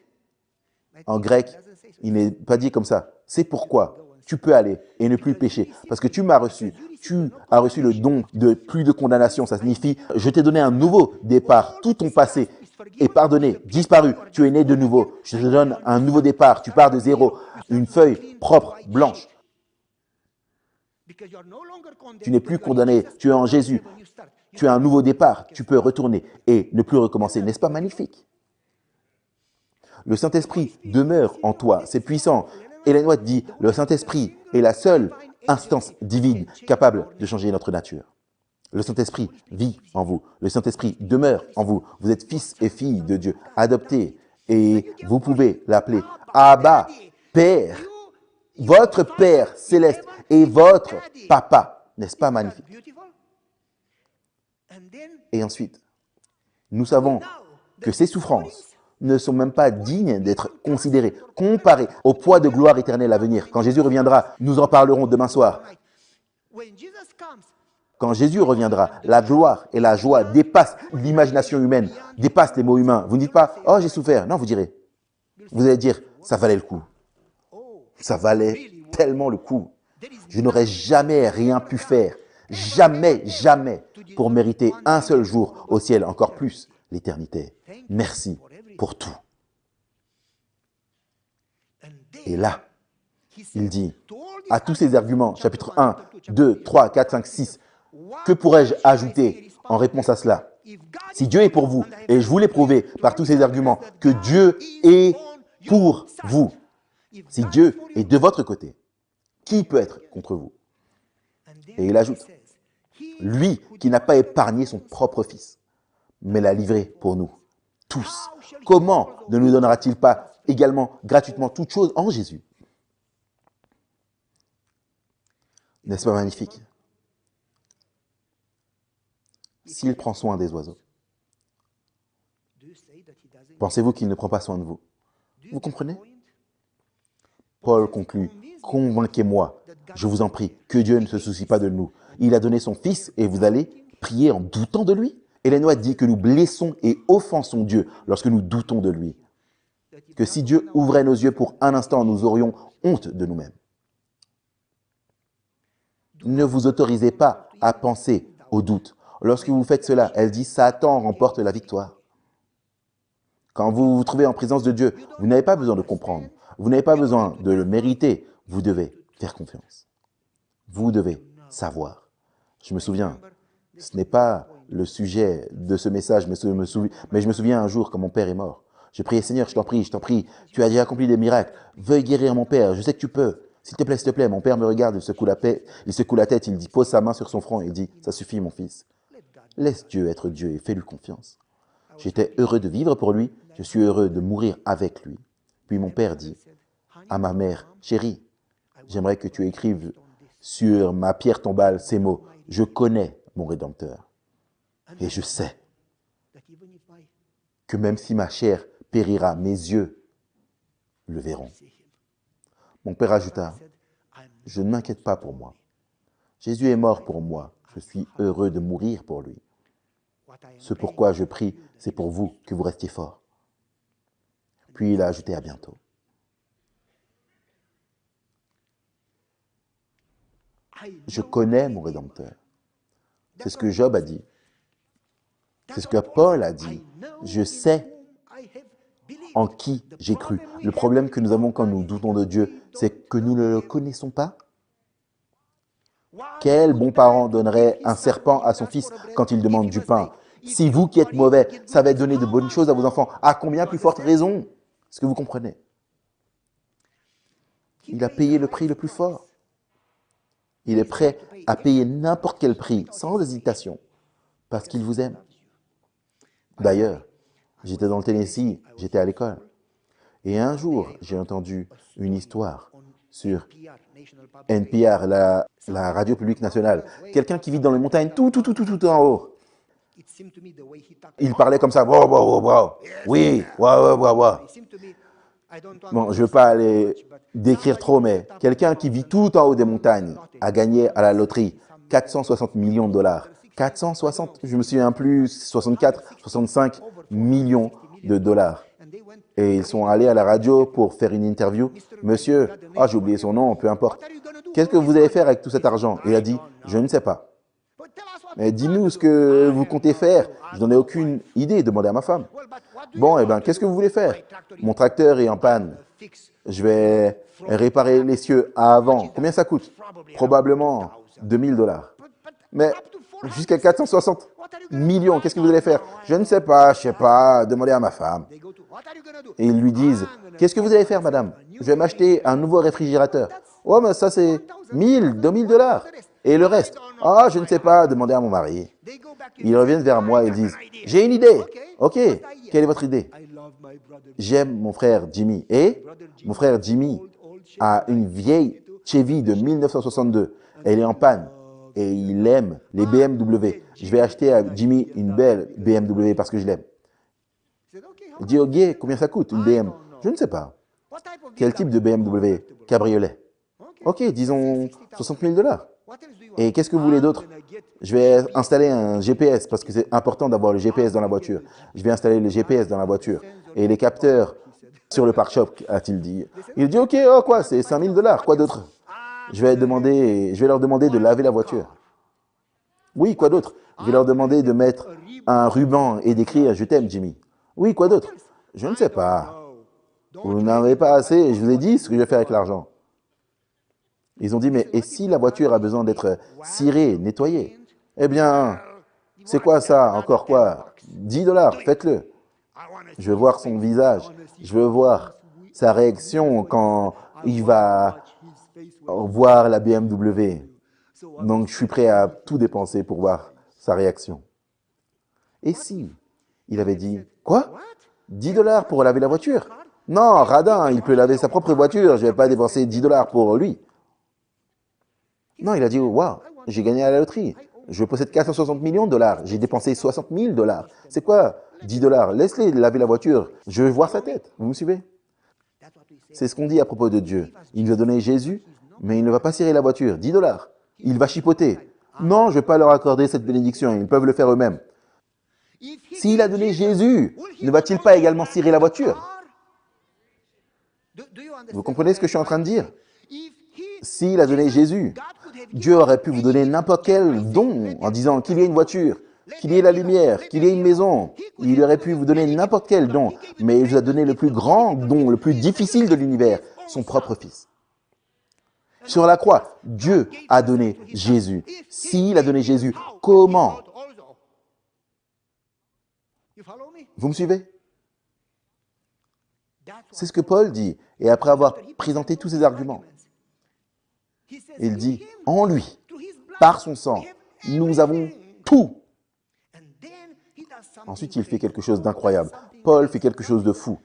en grec, il n'est pas dit comme ça. C'est pourquoi tu peux aller et ne plus pécher. Parce que tu m'as reçu. Tu as reçu le don de plus de condamnation. Ça signifie, je t'ai donné un nouveau départ. Tout ton passé est pardonné, disparu. Tu es né de nouveau. Je te donne un nouveau départ. Tu pars de zéro. Une feuille propre, blanche. Tu n'es plus condamné. Tu es en Jésus. Tu as un nouveau départ. Tu peux retourner et ne plus recommencer. N'est-ce pas magnifique? Le Saint-Esprit demeure en toi. C'est puissant. Ellen White dit, le Saint-Esprit est la seule instance divine capable de changer notre nature. Le Saint-Esprit vit en vous. Le Saint-Esprit demeure en vous. Vous êtes fils et filles de Dieu, adoptés. Et vous pouvez l'appeler Abba, Père. Votre Père céleste est votre papa. N'est-ce pas magnifique? Et ensuite, nous savons que ces souffrances ne sont même pas dignes d'être considérées, comparées au poids de gloire éternelle à venir. Quand Jésus reviendra, nous en parlerons demain soir. Quand Jésus reviendra, la gloire et la joie dépassent l'imagination humaine, dépassent les mots humains. Vous ne dites pas « Oh, j'ai souffert ». Non, vous direz. Vous allez dire « Ça valait le coup ». Ça valait tellement le coup. Je n'aurais jamais rien pu faire, jamais, jamais, pour mériter un seul jour au ciel, encore plus l'éternité. Merci pour tout. Et là, il dit à tous ces arguments, chapitre 1, 2, 3, 4, 5, 6, que pourrais-je ajouter en réponse à cela? Si Dieu est pour vous, et je vous l'ai prouvé par tous ces arguments, que Dieu est pour vous, si Dieu est de votre côté, qui peut être contre vous? Et il ajoute, lui qui n'a pas épargné son propre fils, mais l'a livré pour nous tous. Comment ne nous donnera-t-il pas également gratuitement toutes choses en Jésus? N'est-ce pas magnifique? S'il prend soin des oiseaux, pensez-vous qu'il ne prend pas soin de vous? Vous comprenez? Paul conclut, convainquez-moi, je vous en prie, que Dieu ne se soucie pas de nous. Il a donné son Fils et vous allez prier en doutant de lui? Ellen White dit que nous blessons et offensons Dieu lorsque nous doutons de lui. Que si Dieu ouvrait nos yeux pour un instant, nous aurions honte de nous-mêmes. Ne vous autorisez pas à penser au doute. Lorsque vous faites cela, elle dit, Satan remporte la victoire. Quand vous vous trouvez en présence de Dieu, vous n'avez pas besoin de comprendre. Vous n'avez pas besoin de le mériter. Vous devez faire confiance. Vous devez savoir. Je me souviens, ce n'est pas le sujet de ce message, mais je me souviens un jour quand mon père est mort. Je priais, Seigneur, je t'en prie, tu as déjà accompli des miracles. Veuille guérir mon père, je sais que tu peux. S'il te plaît. Mon père me regarde, il secoue la tête, il dit, pose sa main sur son front et il dit, ça suffit mon fils. Laisse Dieu être Dieu et fais-lui confiance. J'étais heureux de vivre pour lui, je suis heureux de mourir avec lui. Puis mon père dit à ma mère, chérie, j'aimerais que tu écrives sur ma pierre tombale ces mots, je connais mon Rédempteur. Et je sais que même si ma chair périra, mes yeux le verront. Mon père ajouta, je ne m'inquiète pas pour moi. Jésus est mort pour moi. Je suis heureux de mourir pour lui. Ce pourquoi je prie, c'est pour vous, que vous restiez forts. Puis il a ajouté à bientôt. Je connais mon Rédempteur. C'est ce que Job a dit. C'est ce que Paul a dit. Je sais en qui j'ai cru. Le problème que nous avons quand nous doutons de Dieu, c'est que nous ne le connaissons pas. Quel bon parent donnerait un serpent à son fils quand il demande du pain? Si vous qui êtes mauvais savez donner de bonnes choses à vos enfants, à combien plus forte raison? Est-ce que vous comprenez? Il a payé le prix le plus fort. Il est prêt à payer n'importe quel prix, sans hésitation, parce qu'il vous aime. D'ailleurs, j'étais dans le Tennessee, j'étais à l'école. Et un jour, j'ai entendu une histoire sur NPR, la radio publique nationale. Quelqu'un qui vit dans les montagnes, tout en haut. Il parlait comme ça. Wow, wow, wow, wow. Oui, wow, wow, wow, wow. Bon, je ne veux pas aller décrire trop, mais quelqu'un qui vit tout en haut des montagnes a gagné à la loterie 460 millions de dollars. 460, je me souviens plus, 64, 65 millions de dollars. Et ils sont allés à la radio pour faire une interview. Monsieur, j'ai oublié son nom, peu importe. Qu'est-ce que vous allez faire avec tout cet argent? Il a dit, je ne sais pas. Mais dis-nous ce que vous comptez faire. Je n'en ai aucune idée, demandez à ma femme. Bon, eh bien, qu'est-ce que vous voulez faire? Mon tracteur est en panne. Je vais réparer l'essieu à avant. Combien ça coûte? Probablement 2000 dollars. Mais jusqu'à 460 millions, qu'est-ce que vous allez faire? Je ne sais pas, demandez à ma femme. Et ils lui disent, qu'est-ce que vous allez faire, madame? Je vais m'acheter un nouveau réfrigérateur. Oh, mais ça c'est 1000, 2000 dollars. Et le reste? Je ne sais pas, demandez à mon mari. Ils reviennent vers moi et ils disent, j'ai une idée. Ok, quelle est votre idée? J'aime mon frère Jimmy. Et mon frère Jimmy a une vieille Chevy de 1962. Elle est en panne. Et il aime les BMW. Je vais acheter à Jimmy une belle BMW parce que je l'aime. Il dit, ok, combien ça coûte une BM? Je ne sais pas. Quel type de BMW? Cabriolet. Ok, disons 60 000 dollars. Et qu'est-ce que vous voulez d'autre? Je vais installer un GPS parce que c'est important d'avoir le GPS dans la voiture. Je vais installer le GPS dans la voiture. Et les capteurs sur le pare-choc, a-t-il dit. Il dit, ok, quoi, c'est 5 000 dollars, quoi d'autre? Je vais leur demander de laver la voiture. Oui, quoi d'autre? Je vais leur demander de mettre un ruban et d'écrire « Je t'aime, Jimmy ». Oui, quoi d'autre? Je ne sais pas. Vous n'en avez pas assez, je vous ai dit ce que je vais faire avec l'argent. Ils ont dit, mais et si la voiture a besoin d'être cirée, nettoyée? Eh bien, c'est quoi ça? Encore quoi? 10 dollars, faites-le. Je veux voir son visage. Je veux voir sa réaction quand il va voir la BMW. Donc, je suis prêt à tout dépenser pour voir sa réaction. Et si il avait dit, quoi? 10 dollars pour laver la voiture? Non, radin, il peut laver sa propre voiture, je ne vais pas dépenser 10 dollars pour lui. Non, il a dit, waouh, j'ai gagné à la loterie. Je possède 460 millions de dollars, j'ai dépensé 60 000 dollars. C'est quoi 10 dollars? Laisse-les laver la voiture, je veux voir sa tête. Vous me suivez? C'est ce qu'on dit à propos de Dieu. Il nous a donné Jésus, mais il ne va pas cirer la voiture. 10 dollars. Il va chipoter. Non, je ne vais pas leur accorder cette bénédiction, ils peuvent le faire eux-mêmes. S'il a donné Jésus, ne va-t-il pas également cirer la voiture? Vous comprenez ce que je suis en train de dire? S'il a donné Jésus, Dieu aurait pu vous donner n'importe quel don en disant qu'il y ait une voiture, qu'il y ait la lumière, qu'il y ait une maison. Il aurait pu vous donner n'importe quel don, mais il vous a donné le plus grand don, le plus difficile de l'univers, son propre Fils. Sur la croix, Dieu a donné Jésus. S'il a donné Jésus, comment? Vous me suivez? C'est ce que Paul dit. Et après avoir présenté tous ses arguments, il dit, en lui, par son sang, nous avons tout. Ensuite, il fait quelque chose d'incroyable. Paul fait quelque chose de fou.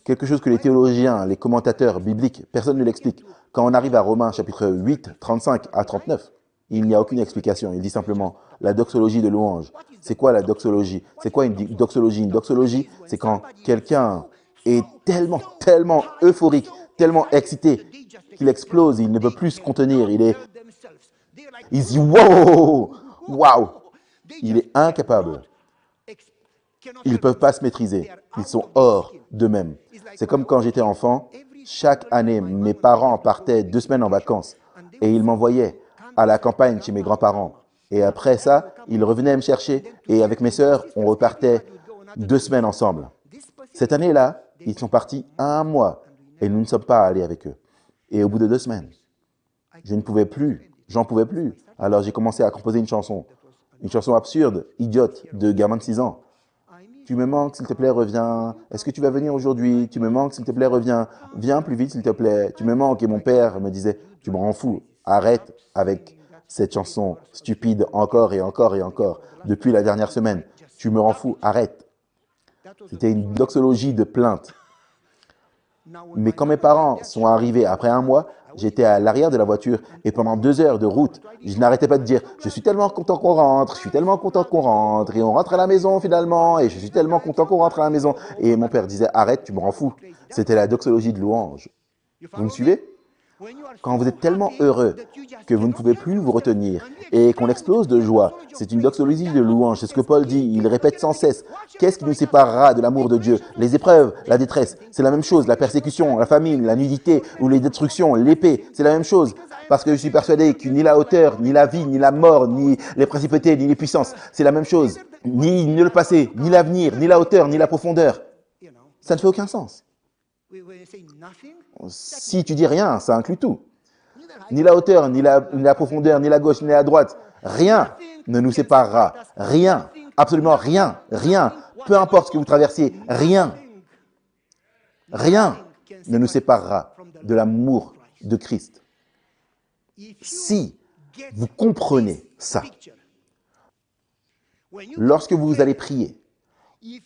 Quelque chose que les théologiens, les commentateurs bibliques, personne ne l'explique. Quand on arrive à Romains chapitre 8, 35 à 39, il n'y a aucune explication. Il dit simplement la doxologie de louange. C'est quoi la doxologie? C'est quoi une doxologie? Une doxologie, c'est quand quelqu'un est tellement euphorique, tellement excité, qu'il explose, il ne peut plus se contenir. Il se dit wow, wow. Il est incapable. Ils ne peuvent pas se maîtriser. Ils sont hors d'eux-mêmes. C'est comme quand j'étais enfant. Chaque année, mes parents partaient 2 semaines en vacances et ils m'envoyaient à la campagne chez mes grands-parents. Et après ça, ils revenaient me chercher et avec mes sœurs, on repartait 2 semaines ensemble. Cette année-là, ils sont partis 1 mois et nous ne sommes pas allés avec eux. Et au bout de 2 semaines, je ne pouvais plus, j'en pouvais plus. Alors j'ai commencé à composer une chanson absurde, idiote, de gamin de 6 ans. Tu me manques, s'il te plaît, reviens. Est-ce que tu vas venir aujourd'hui? Tu me manques, s'il te plaît, reviens. Viens plus vite, s'il te plaît. Tu me manques. Et mon père me disait, tu me rends fou. Arrête avec cette chanson stupide encore et encore et encore. Depuis la dernière semaine, tu me rends fou. Arrête. C'était une doxologie de plainte. Mais quand mes parents sont arrivés après un mois, j'étais à l'arrière de la voiture et pendant 2 heures de route, je n'arrêtais pas de dire « Je suis tellement content qu'on rentre, je suis tellement content qu'on rentre et on rentre à la maison finalement et je suis tellement content qu'on rentre à la maison. » Et mon père disait « Arrête, tu me rends fou. » C'était la doxologie de louange. Vous me suivez? Quand vous êtes tellement heureux que vous ne pouvez plus vous retenir et qu'on explose de joie, c'est une doxologie de louange. C'est ce que Paul dit, il répète sans cesse. Qu'est-ce qui nous séparera de l'amour de Dieu? Les épreuves, la détresse, c'est la même chose. La persécution, la famine, la nudité ou les destructions, l'épée, c'est la même chose. Parce que je suis persuadé que ni la hauteur, ni la vie, ni la mort, ni les principautés, ni les puissances, c'est la même chose. Ni le passé, ni l'avenir, ni la hauteur, ni la profondeur. Ça ne fait aucun sens. Si tu dis rien, ça inclut tout. Ni la hauteur, ni la profondeur, ni la gauche, ni la droite. Rien ne nous séparera. Rien. Absolument rien. Rien. Peu importe ce que vous traversiez. Rien. Rien ne nous séparera de l'amour de Christ. Si vous comprenez ça, lorsque vous allez prier,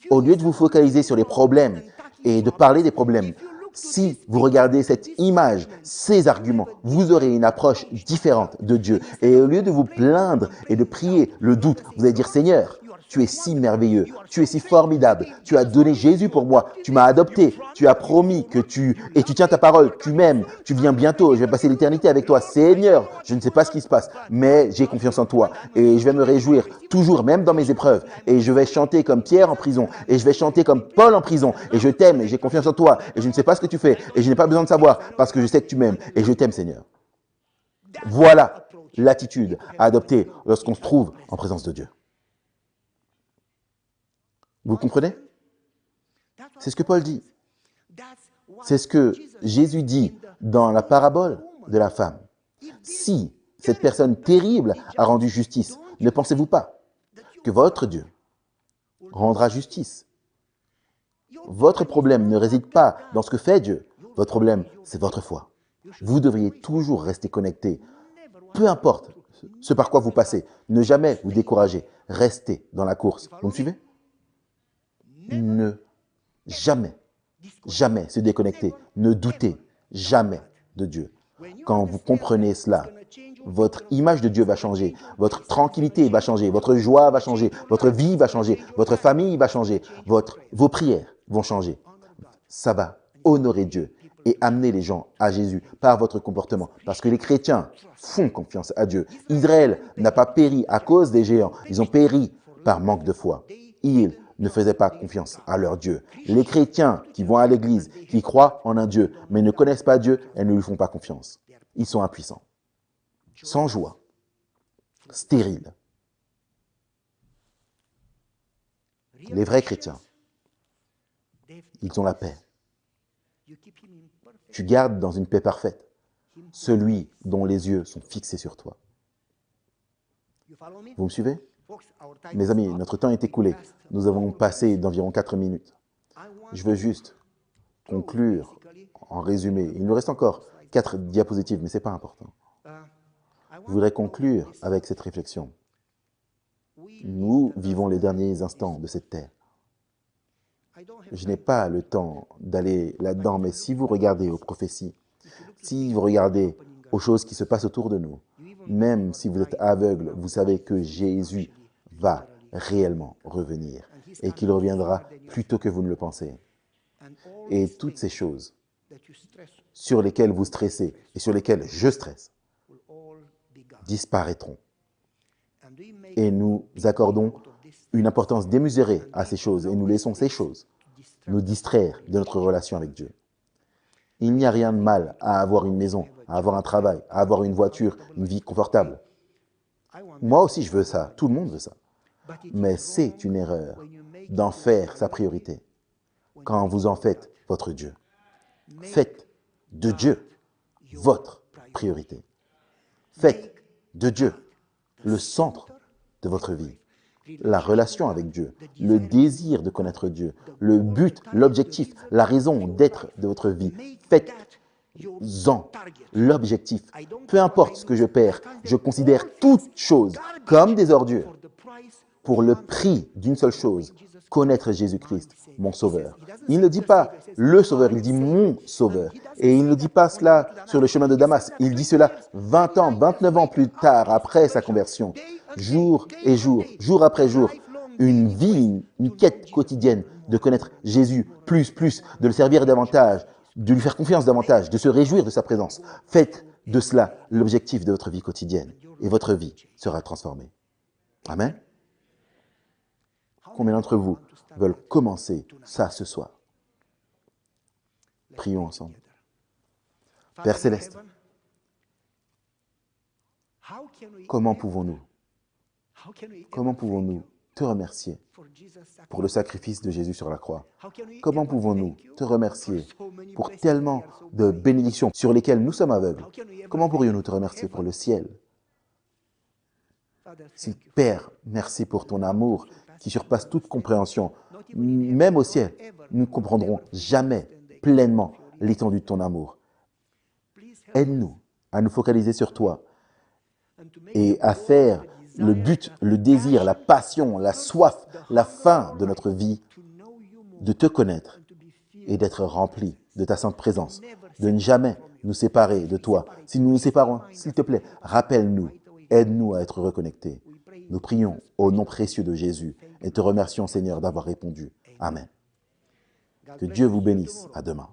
au lieu de vous focaliser sur les problèmes et de parler des problèmes, si vous regardez cette image, ces arguments, vous aurez une approche différente de Dieu. Et au lieu de vous plaindre et de prier le doute, vous allez dire « Seigneur, tu es si merveilleux, tu es si formidable, tu as donné Jésus pour moi, tu m'as adopté, tu as promis que tu tiens ta parole, tu m'aimes, tu viens bientôt, je vais passer l'éternité avec toi. Seigneur, je ne sais pas ce qui se passe, mais j'ai confiance en toi et je vais me réjouir toujours, même dans mes épreuves. Et je vais chanter comme Pierre en prison et je vais chanter comme Paul en prison et je t'aime et j'ai confiance en toi et je ne sais pas ce que tu fais et je n'ai pas besoin de savoir parce que je sais que tu m'aimes et je t'aime, Seigneur. » Voilà l'attitude à adopter lorsqu'on se trouve en présence de Dieu. Vous comprenez? C'est ce que Paul dit. C'est ce que Jésus dit dans la parabole de la femme. Si cette personne terrible a rendu justice, ne pensez-vous pas que votre Dieu rendra justice? Votre problème ne réside pas dans ce que fait Dieu. Votre problème, c'est votre foi. Vous devriez toujours rester connecté. Peu importe ce par quoi vous passez, ne jamais vous décourager. Restez dans la course. Vous me suivez? Ne jamais se déconnecter. Ne doutez jamais de Dieu. Quand vous comprenez cela, votre image de Dieu va changer, votre tranquillité va changer, votre joie va changer, votre vie va changer, votre famille va changer, vos prières vont changer. Ça va honorer Dieu et amener les gens à Jésus par votre comportement. Parce que les chrétiens font confiance à Dieu. Israël n'a pas péri à cause des géants, ils ont péri par manque de foi. Ils ne faisaient pas confiance à leur Dieu. Les chrétiens qui vont à l'église, qui croient en un Dieu, mais ne connaissent pas Dieu, elles ne lui font pas confiance. Ils sont impuissants, sans joie, stériles. Les vrais chrétiens, ils ont la paix. Tu gardes dans une paix parfaite celui dont les yeux sont fixés sur toi. Vous me suivez? Mes amis, notre temps est écoulé. Nous avons passé d'environ 4 minutes. Je veux juste conclure en résumé. Il nous reste encore 4 diapositives, mais ce n'est pas important. Je voudrais conclure avec cette réflexion. Nous vivons les derniers instants de cette terre. Je n'ai pas le temps d'aller là-dedans, mais si vous regardez aux prophéties, si vous regardez aux choses qui se passent autour de nous, même si vous êtes aveugle, vous savez que Jésus va réellement revenir et qu'il reviendra plus tôt que vous ne le pensez. Et toutes ces choses sur lesquelles vous stressez et sur lesquelles je stresse disparaîtront. Et nous accordons une importance démesurée à ces choses et nous laissons ces choses nous distraire de notre relation avec Dieu. Il n'y a rien de mal à avoir une maison, à avoir un travail, à avoir une voiture, une vie confortable. Moi aussi, je veux ça. Tout le monde veut ça. Mais c'est une erreur d'en faire sa priorité quand vous en faites votre Dieu. Faites de Dieu votre priorité. Faites de Dieu le centre de votre vie. La relation avec Dieu, le désir de connaître Dieu, le but, l'objectif, la raison d'être de votre vie. Faites-en l'objectif. Peu importe ce que je perds, je considère toutes choses comme des ordures pour le prix d'une seule chose, connaître Jésus-Christ, mon Sauveur. Il ne dit pas le Sauveur, il dit mon Sauveur. Et il ne dit pas cela sur le chemin de Damas. Il dit cela 20 ans, 29 ans plus tard, après sa conversion. Jour et jour, jour après jour, une vie, une quête quotidienne de connaître Jésus plus, de le servir davantage, de lui faire confiance davantage, de se réjouir de sa présence. Faites de cela l'objectif de votre vie quotidienne et votre vie sera transformée. Amen. Combien d'entre vous veulent commencer ça ce soir? Prions ensemble. Père Céleste, comment pouvons-nous te remercier pour le sacrifice de Jésus sur la croix? Comment pouvons-nous te remercier pour tellement de bénédictions sur lesquelles nous sommes aveugles? Comment pourrions-nous te remercier pour le ciel? Père, merci pour ton amour qui surpasse toute compréhension. Même au ciel, nous ne comprendrons jamais pleinement l'étendue de ton amour. Aide-nous à nous focaliser sur toi et à faire le but, le désir, la passion, la soif, la faim de notre vie, de te connaître et d'être remplis de ta sainte présence, de ne jamais nous séparer de toi. Si nous nous séparons, s'il te plaît, rappelle-nous, aide-nous à être reconnectés. Nous prions au nom précieux de Jésus et te remercions, Seigneur, d'avoir répondu. Amen. Que Dieu vous bénisse. À demain.